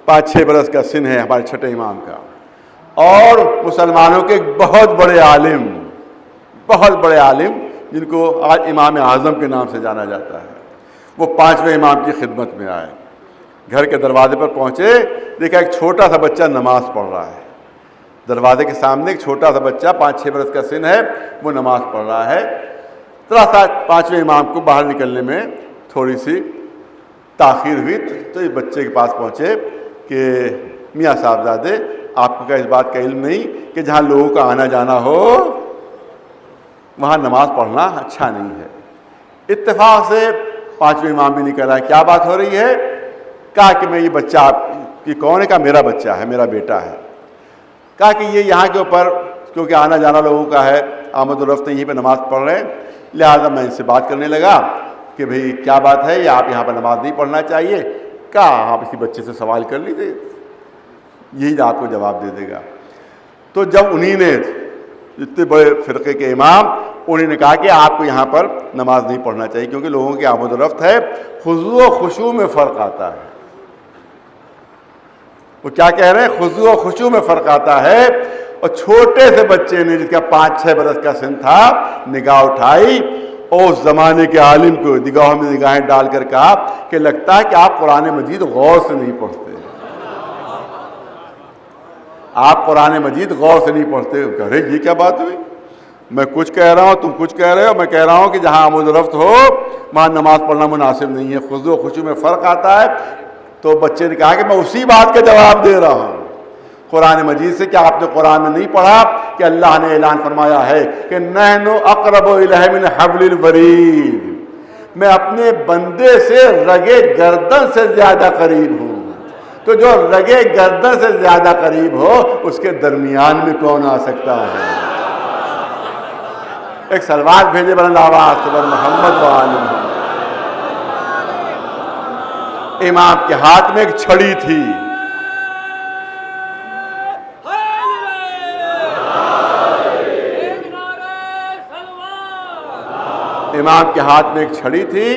5-6 برس کا سن ہے ہمارے چھٹے امام کا، اور مسلمانوں کے ایک بہت بڑے عالم جن کو آج امام اعظم کے نام سے جانا جاتا ہے، وہ 5ویں امام کی خدمت میں آئے۔ گھر کے دروازے پر پہنچے، دیکھا ایک چھوٹا سا بچہ نماز پڑھ رہا ہے، دروازے کے سامنے ایک چھوٹا سا بچہ 5-6 برس کا سن ہے، وہ نماز پڑھ رہا ہے۔ ذرا سا 5ویں امام کو باہر نکلنے میں تھوڑی سی تاخیر ہوئی تو اس بچے کے پاس پہنچے کہ میاں صاحبزادے آپ کو کیا اس بات کا علم نہیں کہ جہاں لوگوں کا آنا جانا ہو وہاں نماز پڑھنا اچھا نہیں ہے؟ اتفاق سے 5ویں امام بھی نکل آیا، کیا بات ہو رہی ہے؟ کہا کہ میں یہ بچہ آپ کی کون ہے؟ کہا میرا بچہ ہے، میرا بیٹا ہے۔ کہا کہ یہ یہاں کے اوپر کیونکہ آنا جانا لوگوں کا ہے، آمد و رفت یہیں پہ نماز پڑھ رہے ہیں، لہٰذا میں ان سے بات کرنے لگا کہ بھئی کیا بات ہے، یا آپ یہاں پر نماز نہیں پڑھنا چاہیے؟ کہا آپ اسی بچے سے سوال کر لیجیے، یہی آپ کو جواب دے دے گا۔ تو جب انہی نے اتنے بڑے فرقے کے امام انہوں نے کہا کہ آپ کو یہاں پر نماز نہیں پڑھنا چاہیے کیونکہ لوگوں کی آمد و رفت ہے، خضوع و خشوع میں فرق آتا ہے۔ وہ کیا کہہ رہے ہیں؟ خضوع و خشوع میں فرق آتا ہے۔ اور چھوٹے سے بچے نے جس کا 5-6 برس کا سن تھا نگاہ اٹھائی اور اس زمانے کے عالم کو نگاہوں میں نگاہیں ڈال کر کہا کہ لگتا ہے کہ آپ قرآن مجید غور سے نہیں پڑھتے، آپ قرآن مجید غور سے نہیں پڑھتے۔ کہہ رہے یہ کیا بات ہوئی؟ میں کچھ کہہ رہا ہوں، تم کچھ کہہ رہے ہو، میں کہہ رہا ہوں کہ جہاں آمد و رفت ہو وہاں نماز پڑھنا مناسب نہیں ہے، خضوع و خشوع میں فرق آتا ہے۔ تو بچے نے کہا کہ میں اسی بات کا جواب دے رہا ہوں قرآن مجید سے، کیا آپ نے قرآن میں نہیں پڑھا کہ اللہ نے اعلان فرمایا ہے کہ نحن اقرب الیہ من حبل الورید، میں اپنے بندے سے رگے گردن سے زیادہ قریب ہوں۔ تو جو رگے گردن سے زیادہ قریب ہو اس کے درمیان میں کون آ سکتا ہے؟ ایک سلوات بھیجے بلند آواز سے محمد و آل محمد۔ امام کے ہاتھ میں ایک چھڑی تھی، امام کے ہاتھ میں ایک چھڑی تھی۔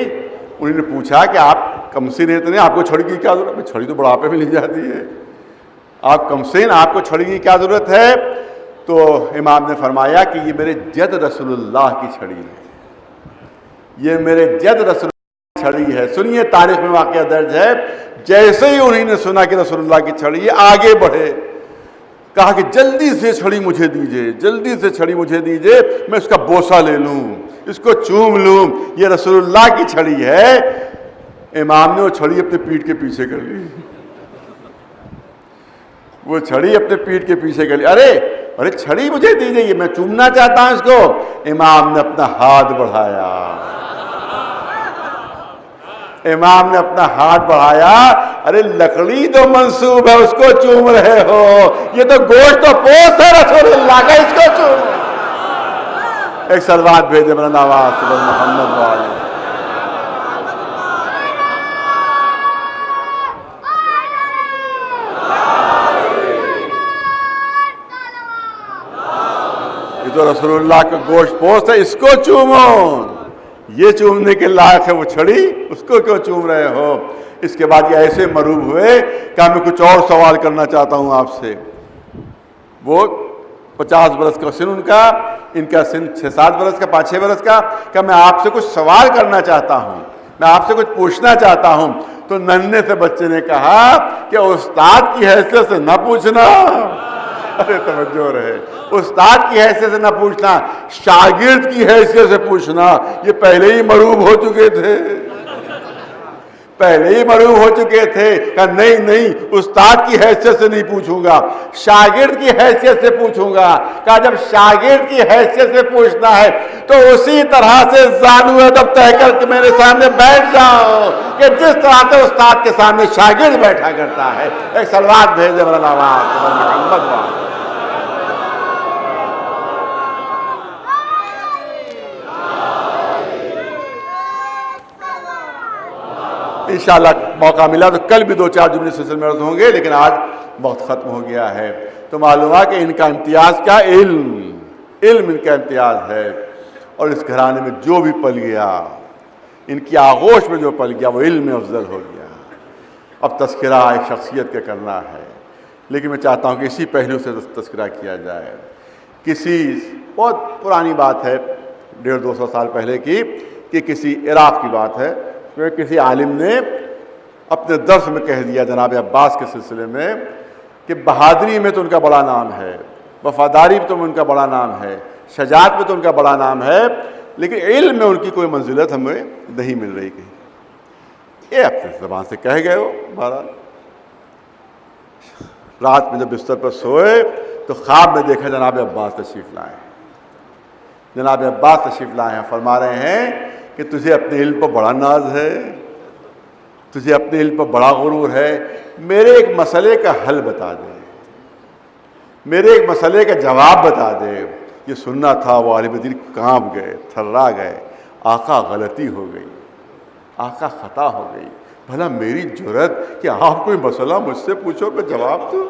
انہوں نے پوچھا کہ آپ کمسن اتنے، آپ کو چھڑی کی کیا ضرورت ہے؟ چھڑی تو بڑھاپے میں لی جاتی ہے، آپ کمسن، آپ کو چھڑی کی کیا ضرورت ہے؟ تو امام نے فرمایا کہ یہ میرے جد رسول اللہ کی چھڑی ہے، یہ میرے جد رسول اللہ کی چھڑی ہے۔ سنیے تاریخ میں واقعہ درج ہے، جیسے ہی انہوں نے سنا کہ رسول اللہ کی چھڑی ہے آگے بڑھے، کہا کہ جلدی سے چھڑی مجھے دیجئے، جلدی سے چھڑی مجھے دیجئے، میں اس کا بوسہ لے لوں، اس کو چوم لوں، یہ رسول اللہ کی چھڑی ہے۔ امام نے وہ چھڑی اپنے پیٹھ کے پیچھے کر لی، وہ چھڑی اپنے پیٹھ کے پیچھے کر لی۔ ارے چھڑی مجھے دیجئے، یہ میں چومنا چاہتا ہوں اس کو۔ امام نے اپنا ہاتھ بڑھایا، امام نے اپنا ہاتھ بڑھایا، ارے لکڑی تو منسوب ہے، اس کو چوم رہے ہو، یہ تو گوشت تو پوست ہے رسول اللہ کا، اس کو چوم۔ ایک سلوات بھیجے بلند آواز سے محمد و آل محمد۔ یہ تو رسول اللہ کا گوشت پوست ہے، اس کو چومو، یہ چومنے کے لائق ہے وہ چھڑی، اس کو کیوں چوم رہے ہو؟ اس کے بعد یہ ایسے مروب ہوئے کہ میں کچھ اور سوال کرنا چاہتا ہوں آپ سے۔ وہ 50 برس کا سن ان کا، ان کا سن 6-7 برس کا، 5-6 برس کا، کہ میں آپ سے کچھ سوال کرنا چاہتا ہوں، میں آپ سے کچھ پوچھنا چاہتا ہوں۔ تو ننھے سے بچے نے کہا کہ استاد کی حیثیت سے نہ پوچھنا، ارے توجہ رہے، استاد کی حیثیت سے نہ پوچھنا، شاگرد کی حیثیت سے پوچھنا۔ یہ پہلے ہی مروب ہو چکے تھے، پہلے ہی مروب ہو چکے تھے، کہ نہیں استاد کی حیثیت سے نہیں پوچھوں گا، شاگرد کی حیثیت سے پوچھوں گا۔ کہا جب شاگرد کی حیثیت سے پوچھنا ہے تو اسی طرح سے زانو ادب طے کر کے میرے سامنے بیٹھ جاؤ کہ جس طرح سے استاد کے سامنے شاگرد بیٹھا کرتا ہے۔ ایک سلوات بھیجے بلند آواز سے محمد و انشاءاللہ موقع ملا تو کل بھی 2-4 جملے سلسلے میں عرض ہوں گے، لیکن آج وقت ختم ہو گیا ہے۔ تو معلوم ہے کہ ان کا امتیاز کیا؟ علم ان کا امتیاز ہے۔ اور اس گھرانے میں جو بھی پل گیا، ان کی آغوش میں جو پل گیا وہ علم افضل ہو گیا۔ اب تذکرہ ایک شخصیت کا کرنا ہے، لیکن میں چاہتا ہوں کہ اسی پہلو سے تذکرہ کیا جائے۔ کسی بہت پرانی بات ہے، 150-200 سال پہلے کی، کہ کسی عراق کی بات ہے، کسی عالم نے اپنے درس میں کہہ دیا جناب عباس کے سلسلے میں کہ بہادری میں تو ان کا بڑا نام ہے، وفاداری بھی تو ان کا بڑا نام ہے، شجاعت میں تو ان کا بڑا نام ہے، لیکن علم میں ان کی کوئی منزلت ہمیں نہیں مل رہی کہیں. یہ اپنی زبان سے کہہ گئے ہو. بہرحال رات میں جب بستر پر سوئے تو خواب میں دیکھا جناب عباس تشریف لائے. جناب عباس تشریف لائے ہیں، فرما رہے ہیں کہ تجھے اپنے علم پر بڑا ناز ہے، تجھے اپنے علم پر بڑا غرور ہے، میرے ایک مسئلے کا حل بتا دے، میرے ایک مسئلے کا جواب بتا دے. یہ سننا تھا. وہ عالم دین کانپ گئے، تھرا گئے. آقا غلطی ہو گئی، آقا خطا ہو گئی. بھلا میری جرت کہ آپ کوئی مسئلہ مجھ سے پوچھو میں جواب دوں.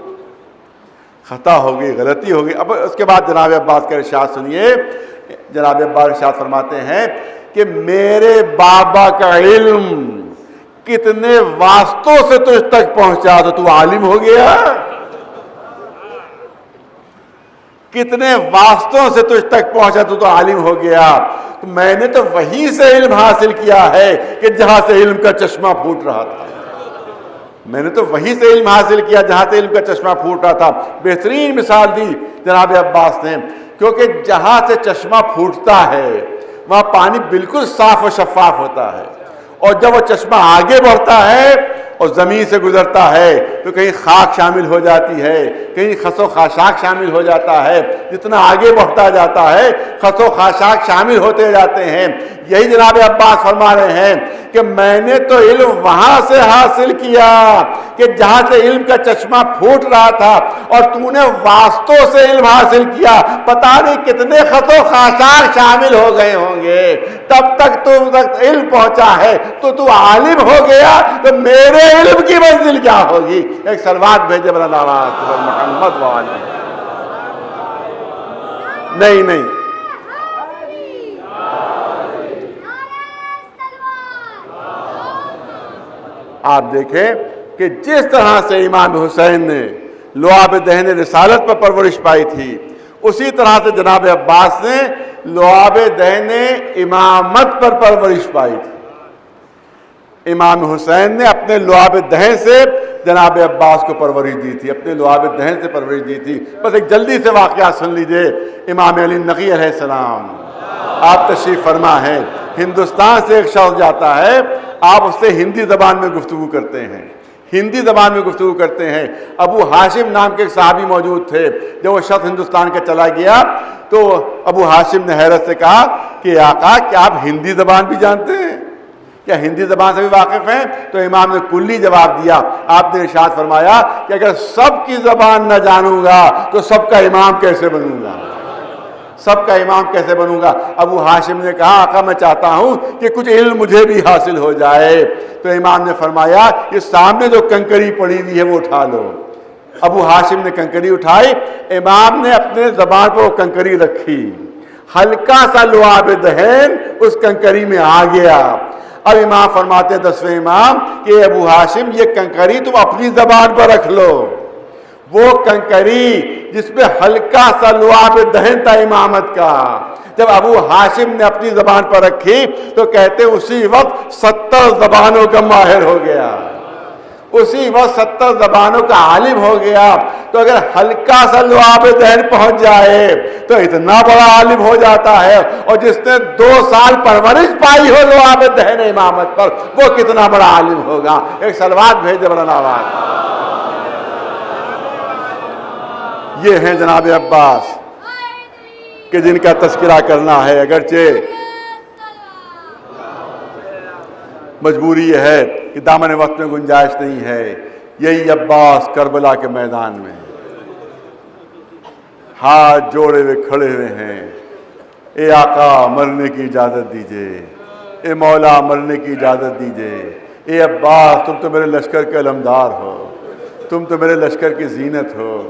خطا ہو گئی، غلطی ہو گئی. اب اس کے بعد جناب عباس کا ارشاد سنیے. جناب عباس ارشاد فرماتے ہیں کہ میرے بابا کا علم کتنے واسطوں سے تجھ تک پہنچا تو عالم ہو گیا. کتنے واسطوں سے تجھ تک پہنچا تو عالم ہو گیا. تو میں نے تو وہیں سے علم حاصل کیا ہے کہ جہاں سے علم کا چشمہ پھوٹ رہا تھا. میں نے تو وہیں سے علم حاصل کیا جہاں سے علم کا چشمہ پھوٹ رہا تھا. بہترین مثال دی جناب عباس نے، کیونکہ جہاں سے چشمہ پھوٹتا ہے وہاں پانی بالکل صاف و شفاف ہوتا ہے، اور جب وہ چشمہ آگے بڑھتا ہے اور زمین سے گزرتا ہے تو کہیں خاک شامل ہو جاتی ہے، کہیں خس و خاشاک شامل ہو جاتا ہے. جتنا آگے بڑھتا جاتا ہے خس و خاشاک شامل ہوتے جاتے ہیں. یہی جناب عباس فرما رہے ہیں کہ میں نے تو علم وہاں سے حاصل کیا کہ جہاں سے علم کا چشمہ پھوٹ رہا تھا، اور تو نے واسطوں سے علم حاصل کیا. پتہ نہیں کتنے خس و خاشاک شامل ہو گئے ہوں گے، تب تک تم تک علم پہنچا ہے تو عالم ہو گیا. تو میرے علم کی منزل کیا ہوگی؟ ایک سلوات بھیجے بنا محمد والی. نہیں آپ دیکھیں کہ جس طرح سے امام حسین نے لعاب دہن رسالت پر پرورش پائی تھی، اسی طرح سے جناب عباس نے لعاب دہن امامت پر پرورش پائی تھی. امام حسین نے اپنے لعاب دہن سے جناب عباس کو پرورش دی تھی، اپنے لعاب دہن سے پرورش دی تھی. بس ایک جلدی سے واقعہ سن لیجئے. امام علی نقی علیہ السلام آپ تشریف فرما ہیں. ہندوستان سے ایک شخص جاتا ہے، آپ اس سے ہندی زبان میں گفتگو کرتے ہیں، ہندی زبان میں گفتگو کرتے ہیں. ابو ہاشم نام کے ایک صحابی موجود تھے. جب وہ شخص ہندوستان کا چلا گیا تو ابو ہاشم نے حیرت سے کہا کہ آقا کیا آپ ہندی زبان بھی جانتے ہیں؟ کیا ہندی زبان سے بھی واقف ہیں؟ تو امام نے کلی جواب دیا. آپ نے ارشاد فرمایا کہ اگر سب کی زبان نہ جانوں گا تو سب کا امام کیسے بنوں گا، سب کا امام کیسے بنوں گا. ابو ہاشم نے کہا آقا میں چاہتا ہوں کہ کچھ علم مجھے بھی حاصل ہو جائے. تو امام نے فرمایا یہ سامنے جو کنکری پڑی ہوئی ہے وہ اٹھا لو. ابو ہاشم نے کنکری اٹھائی، امام نے اپنے زبان پر وہ کنکری رکھی، ہلکا سا لعاب دہن اس کنکری میں آ گیا. اب امام فرماتے ہیں 10ویں امام کہ ابو ہاشم یہ کنکری تم اپنی زبان پر رکھ لو. وہ کنکری جس پہ ہلکا سا لعاب دہن تھا امامت کا، جب ابو ہاشم نے اپنی زبان پر رکھی تو کہتے اسی وقت 70 زبانوں کا ماہر ہو گیا، اسی وقت 70 زبانوں کا عالم ہو گیا. تو اگر ہلکا سا لعاب دہن پہنچ جائے تو اتنا بڑا عالم ہو جاتا ہے، اور جس نے 2 سال پرورش پائی ہو لعاب دہن امامت پر وہ کتنا بڑا عالم ہوگا. ایک سلوات بھیجے بڑا نواز. یہ ہیں جناب عباس کہ جن کا تذکرہ کرنا ہے، اگرچہ مجبوری یہ ہے کہ دامن وقت میں گنجائش نہیں ہے. یہی عباس کربلا کے میدان میں ہاتھ جوڑے ہوئے کھڑے ہوئے ہیں. اے آقا مرنے کی اجازت دیجئے، اے مولا مرنے کی اجازت دیجئے. اے عباس تم تو میرے لشکر کے علمدار ہو، تم تو میرے لشکر کی زینت ہو.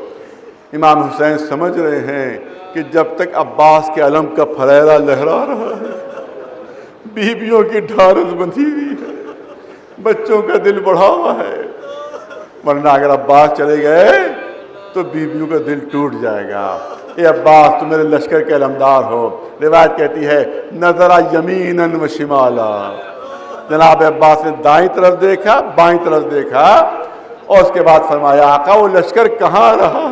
امام حسین سمجھ رہے ہیں کہ جب تک عباس کے علم کا پھریرا لہرا رہا ہے، بیویوں کی ڈھارس بندھی ہوئی ہے، بچوں کا دل بڑھا ہوا ہے، ورنہ اگر عباس چلے گئے تو بیویوں کا دل ٹوٹ جائے گا. اے عباس تم میرے لشکر کے علمدار ہو. روایت کہتی ہے نظر یمیناً و شمالا، جناب عباس نے دائیں طرف دیکھا، بائیں طرف دیکھا، اور اس کے بعد فرمایا آقا وہ لشکر کہاں رہا؟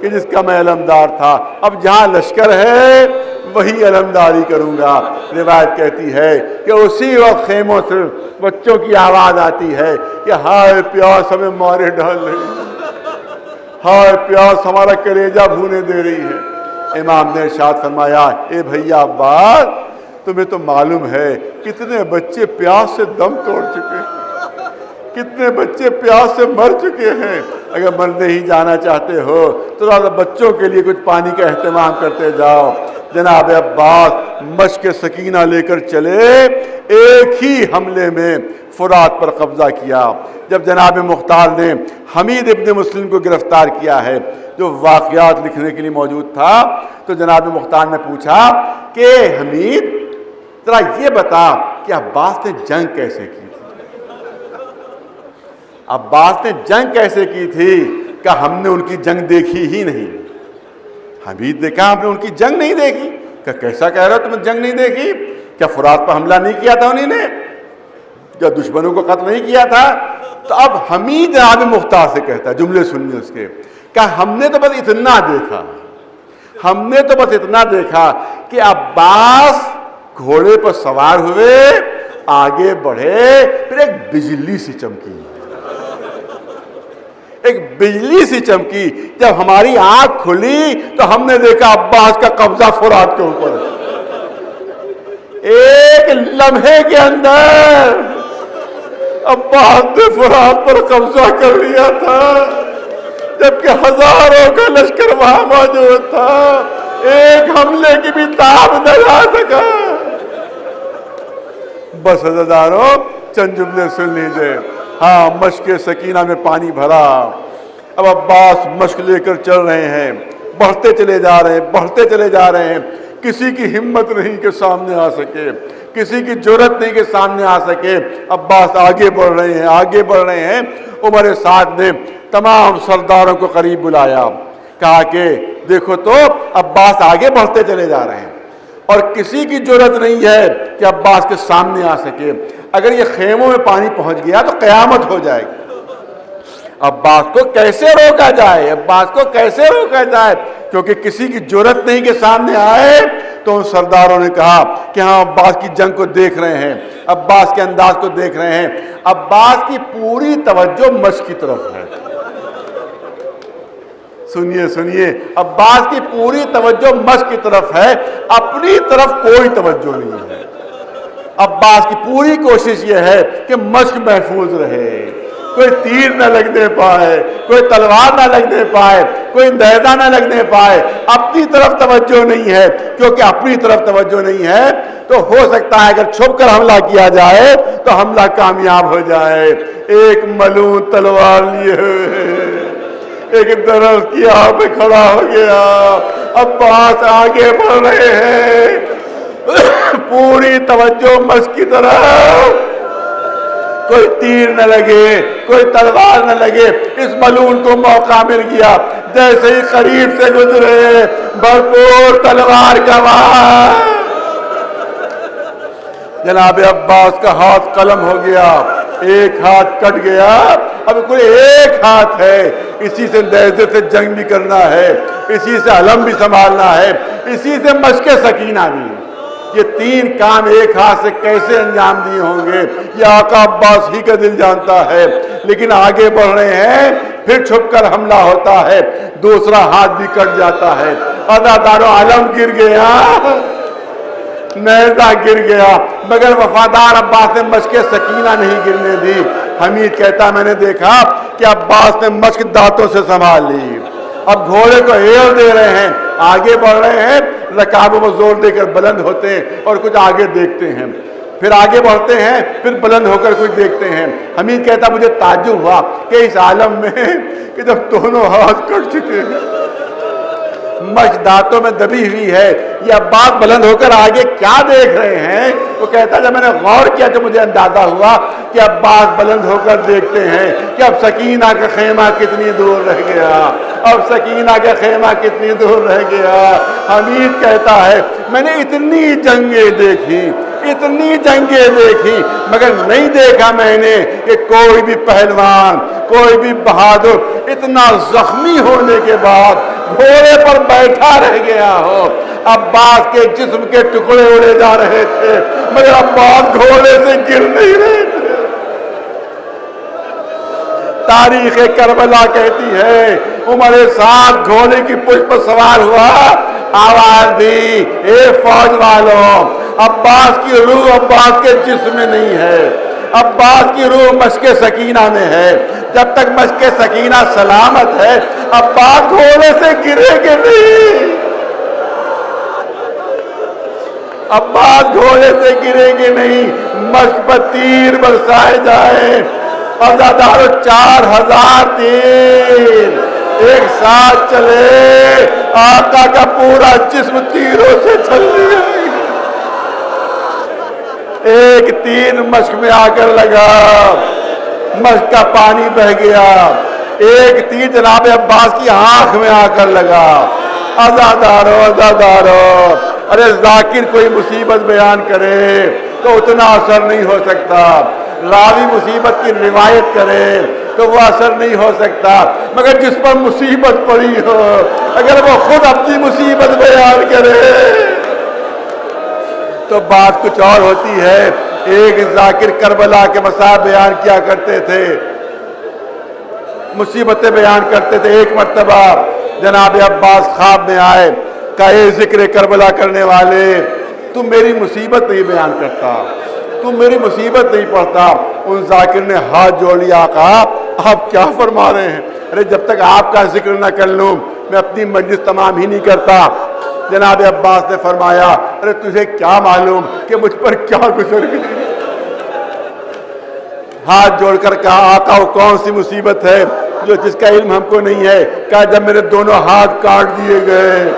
کہ جس کا میں علمدار تھا، اب جہاں لشکر ہے وہی علمداری کروں گا۔ روایت کہتی ہے کہ اسی وقت خیموں سے بچوں کی آواز آتی ہے کہ ہائے پیاس ہمیں مارے ڈال رہی ہے، ہائے پیاس ہمارا کلیجہ بھونے دے رہی ہے۔ امام نے ارشاد فرمایا، اے بھیا عباس، تمہیں تو معلوم ہے کتنے بچے پیاس سے دم توڑ چکے ہیں، کتنے بچے پیاس سے مر چکے ہیں۔ اگر مرنے ہی جانا چاہتے ہو تو ذرا بچوں کے لیے کچھ پانی کا اہتمام کرتے جاؤ۔ جناب عباس مشق سکینہ لے کر چلے، ایک ہی حملے میں فرات پر قبضہ کیا۔ جب جناب مختار نے حمید ابن مسلم کو گرفتار کیا ہے، جو واقعات لکھنے کے لیے موجود تھا، تو جناب مختار نے پوچھا کہ حمید ذرا یہ بتا کہ عباس نے جنگ کیسے کی تھی؟ عباس نے جنگ کیسے کی تھی؟ کہ ہم نے ان کی جنگ دیکھی ہی نہیں۔ حمید نے کہا ہم نے ان کی جنگ نہیں دیکھی۔ کہ کیسا کہہ رہے ہو تم نے جنگ نہیں دیکھی؟ کیا فرات پر حملہ نہیں کیا تھا انہیں نے؟ کیا دشمنوں کو قتل نہیں کیا تھا؟ تو اب حمید جناب مختار سے کہتا ہے، جملے سنیے اس کے، کہ ہم نے تو بس اتنا دیکھا، ہم نے تو بس اتنا دیکھا کہ عباس گھوڑے پر سوار ہوئے، آگے بڑھے، پھر ایک بجلی سی چمکی، ایک بجلی سی چمکی۔ جب ہماری آنکھ کھلی تو ہم نے دیکھا عباس کا قبضہ فرات کے اوپر، ایک لمحے کے اندر عباس نے فرات پر قبضہ کر لیا تھا، جبکہ ہزاروں کا لشکر وہاں موجود تھا، ایک حملے کی بھی تاب نہ لا سکا۔ بس عزیزانو چند جملے سن لیجئے۔ ہاں، مشق سکینہ میں پانی بھرا، اب عباس مشق لے کر چل رہے ہیں، بڑھتے چلے جا رہے ہیں، بڑھتے چلے جا رہے ہیں۔ کسی کی ہمت نہیں کہ سامنے آ سکے، کسی کی جرت نہیں کہ سامنے آ سکے۔ عباس آگے بڑھ رہے ہیں، آگے بڑھ رہے ہیں۔ عمر سعد نے تمام سرداروں کو قریب بلایا، کہا کہ دیکھو تو عباس آگے بڑھتے چلے جا رہے ہیں اور کسی کی جرت نہیں ہے کہ عباس کے سامنے آ سکے۔ اگر یہ خیموں میں پانی پہنچ گیا تو قیامت ہو جائے گی۔ عباس کو کیسے روکا جائے؟ عباس کو کیسے روکا جائے؟ کیونکہ کسی کی جرت نہیں کہ سامنے آئے۔ تو ان سرداروں نے کہا کہ ہاں عباس کی جنگ کو دیکھ رہے ہیں، عباس کے انداز کو دیکھ رہے ہیں۔ عباس کی پوری توجہ مشق کی طرف ہے۔ سنیے سنیے، عباس کی پوری توجہ مشق کی طرف ہے، اپنی طرف کوئی توجہ نہیں ہے۔ عباس کی پوری کوشش یہ ہے کہ مشق محفوظ رہے، کوئی تیر نہ لگنے پائے، کوئی تلوار نہ لگنے پائے، کوئی نیزہ نہ لگنے پائے۔ اپنی طرف توجہ نہیں ہے، کیونکہ اپنی طرف توجہ نہیں ہے تو ہو سکتا ہے اگر چھپ کر حملہ کیا جائے تو حملہ کامیاب ہو جائے۔ ایک ملون تلوار لیے ہوئے ایک درخت کی آڑ پہ کھڑا ہو گیا، عباس آگے بڑھ رہے ہیں، پوری توجہ مشق کی طرف، کوئی تیر نہ لگے، کوئی تلوار نہ لگے۔ اس ملون کو موقع مل گیا، جیسے ہی قریب سے گزرے بھرپور تلوار کا وار، جناب عباس کا ہاتھ قلم ہو گیا، ایک ہاتھ کٹ گیا، اب کوئی ایک ہاتھ ہے، اسی سے نیزے سے جنگ بھی کرنا ہے، اسی سے علم بھی سنبھالنا ہے، اسی سے مشق سکینہ بھی۔ یہ تین کام ایک ہاتھ سے کیسے انجام دیے ہوں گے یہ آقا عباس ہی کا دل جانتا ہے۔ لیکن آگے بڑھ رہے ہیں، پھر چھپ کر حملہ ہوتا ہے، دوسرا ہاتھ بھی کٹ جاتا ہے، عزادارو علم گر گیا، نیزہ گر گیا، مگر وفادار عباس نے مشق سکینہ نہیں گرنے دی۔ حمید کہتا میں نے دیکھا کہ عباس نے مشق دانتوں سے سنبھال لی، اب گھوڑے کو ہیل دے رہے ہیں، آگے بڑھ رہے ہیں، رکابوں میں زور دے کر بلند ہوتے ہیں اور کچھ آگے دیکھتے ہیں، پھر آگے بڑھتے ہیں، پھر بلند ہو کر کچھ دیکھتے ہیں۔ حمید کہتا مجھے تعجب ہوا کہ اس عالم میں کہ جب دونوں ہاتھ کٹ چکے ہیں، مشق دانتوں میں دبی ہوئی ہے، یہ عباس بلند ہو کر آگے کیا دیکھ رہے ہیں؟ وہ کہتا جب میں نے غور کیا تو مجھے اندازہ ہوا کہ عباس بلند ہو کر دیکھتے ہیں کہ اب سکینہ کا خیمہ کتنی دور رہ گیا، اب سکینہ کا خیمہ کتنی دور رہ گیا۔ حمید کہتا ہے میں نے اتنی جنگیں دیکھی، اتنی جنگیں دیکھی، مگر نہیں دیکھا میں نے کہ کوئی بھی پہلوان، کوئی بھی بہادر اتنا زخمی ہونے کے بعد گھوڑے پر بیٹھا رہ گیا ہو۔ عباس کے جسم کے ٹکڑے اڑے جا رہے تھے مگر عباس گھوڑے سے گر نہیں رہے تھے۔ تاریخ کربلا کہتی ہے عمر سعد گھوڑے کی پشت پر سوار ہوا، آواز دی، اے فوج والوں، عباس کی روح عباس کے جسم میں نہیں ہے، عباس کی روح مشک سکینہ میں ہے۔ جب تک مشک سکینہ سلامت ہے عباس گھوڑے سے گرے گے نہیں، عباس گھوڑے سے گرے گے نہیں۔ مشک پر تیر برسائے جائیں، عزادارو 4000 تیر ایک ساتھ چلے، آقا کا پورا جسم تیروں سے چھل لیا۔ ایک تیر مشک میں آ کر لگا، مشک کا پانی بہ گیا۔ ایک تیر جناب عباس کی آنکھ میں آ کر لگا۔ عزادارو عزادارو، ارے ذاکر کوئی مصیبت بیان کرے تو اتنا اثر نہیں ہو سکتا، راوی مصیبت کی روایت کرے تو وہ اثر نہیں ہو سکتا، مگر جس پر مصیبت پڑی ہو اگر وہ خود اپنی مصیبت بیان کرے تو بات کچھ اور ہوتی ہے۔ ایک ذاکر کربلا کے مصائب بیان کیا کرتے تھے، مصیبتیں بیان کرتے تھے۔ ایک مرتبہ جناب عباس خواب میں آئے، کہا اے ذکر کربلا کرنے والے، تم میری مصیبت نہیں بیان کرتا، تم میری مصیبت نہیں پڑھتا۔ ان ذاکر نے ہاتھ جوڑ لیا، آقا آپ کیا فرما رہے ہیں؟ ارے جب تک آپ کا ذکر نہ کر لوں میں اپنی مجلس تمام ہی نہیں کرتا۔ جناب عباس نے فرمایا، ارے تجھے کیا معلوم کہ مجھ پر کیا گزر گئی؟ ہاتھ جوڑ کر کہا، آقا وہ کون سی مصیبت ہے جو جس کا علم ہم کو نہیں ہے؟ کہا جب میرے دونوں ہاتھ کاٹ دیے گئے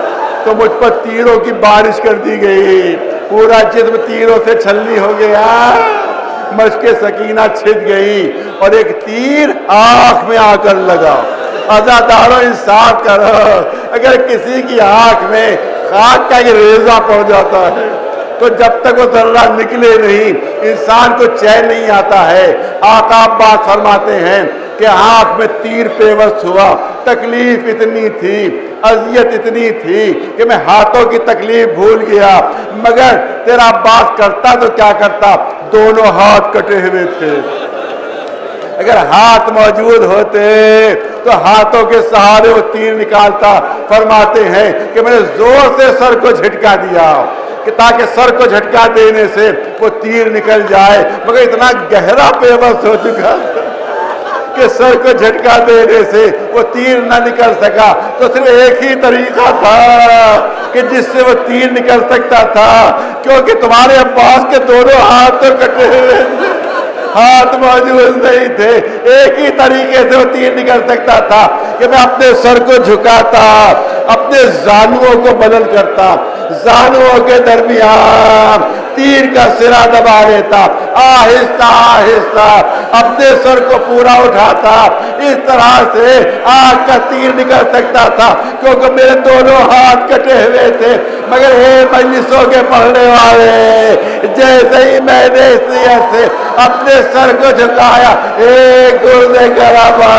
تو مجھ پر تیروں کی بارش کر دی گئی، پورا جسم تیروں سے چھلنی ہو گیا، مشک سکینہ چھٹ گئی اور ایک تیر آنکھ میں آ کر لگا۔ عزادارو انصاف کرو، اگر کسی کی آنکھ میں خاک کا یہ ریزہ پڑ جاتا ہے تو جب تک وہ ذرہ نکلے نہیں انسان کو چین نہیں آتا ہے۔ آقا عباس فرماتے ہیں کہ آنکھ میں تیر پیوست ہوا، تکلیف اتنی تھی، اذیت اتنی تھی کہ میں ہاتھوں کی تکلیف بھول گیا، مگر تیرا عباس کرتا تو کیا کرتا، دونوں ہاتھ کٹے ہوئے تھے۔ اگر ہاتھ موجود ہوتے تو ہاتھوں کے سہارے وہ تیر نکالتا۔ فرماتے ہیں کہ میں نے زور سے سر کو جھٹکا دیا کہ تاکہ سر کو جھٹکا دینے سے وہ تیر نکل جائے، مگر اتنا گہرا پیوست ہو چکا تھا کہ سر کو جھٹکا دینے سے وہ تیر نہ نکل سکا۔ تو صرف ایک ہی طریقہ تھا کہ جس سے وہ تیر نکل سکتا تھا، کیونکہ تمہارے عباس کے دونوں ہاتھ تو کٹے ہوئے تھے، ہاتھ موجود نہیں تھے۔ ایک ہی طریقے سے وہ تیر نکل سکتا تھا کہ میں اپنے سر کو جھکاتا، اپنے زانوؤں کو بلند کرتا، زانوؤں کے درمیان تیر کا سرا دبا لیتا، آہستہ آہستہ اپنے سر کو پورا اٹھاتا، اس طرح سے آگ کا تیر نکل سکتا تھا کیونکہ میرے دونوں ہاتھ کٹے ہوئے تھے۔ مگر اے مجلسوں کے پڑھنے والے، جیسے ہی میں نے اس نیت سے اپنے سر کو جھکایا، ایک گردے گربا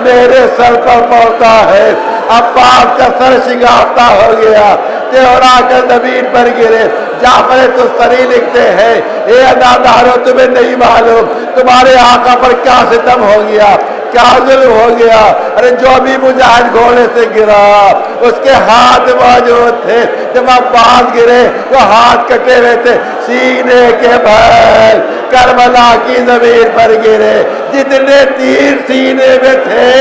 میرے سر پر پڑتا ہے، عباس کا سر شگافتہ ہو گیا، تیورا کر زمین پر گرے۔ جعفر تستری لکھتے ہیں، اے عزادارو تمہیں نہیں معلوم تمہارے آقا پر کیا ستم ہو گیا، کیا ظلم ہو گیا۔ ارے جو بھی مجاہد گھوڑے سے گرا اس کے ہاتھ موجود تھے، جب عباس گرے تو ہاتھ کٹے ہوئے تھے، سینے کے بھل کربلا کی زمین پر گرے، جتنے تیر سینے میں تھے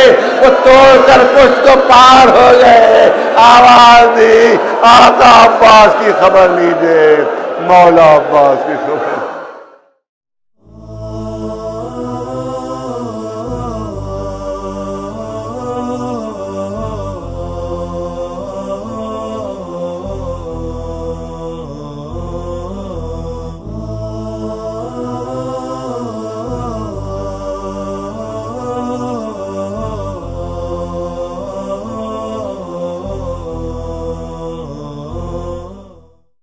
وہ توڑ کر پشت کو پار ہو گئے۔ آواز دی، آقا عباس کی خبر لیجئے، مولا عباس کی خبر۔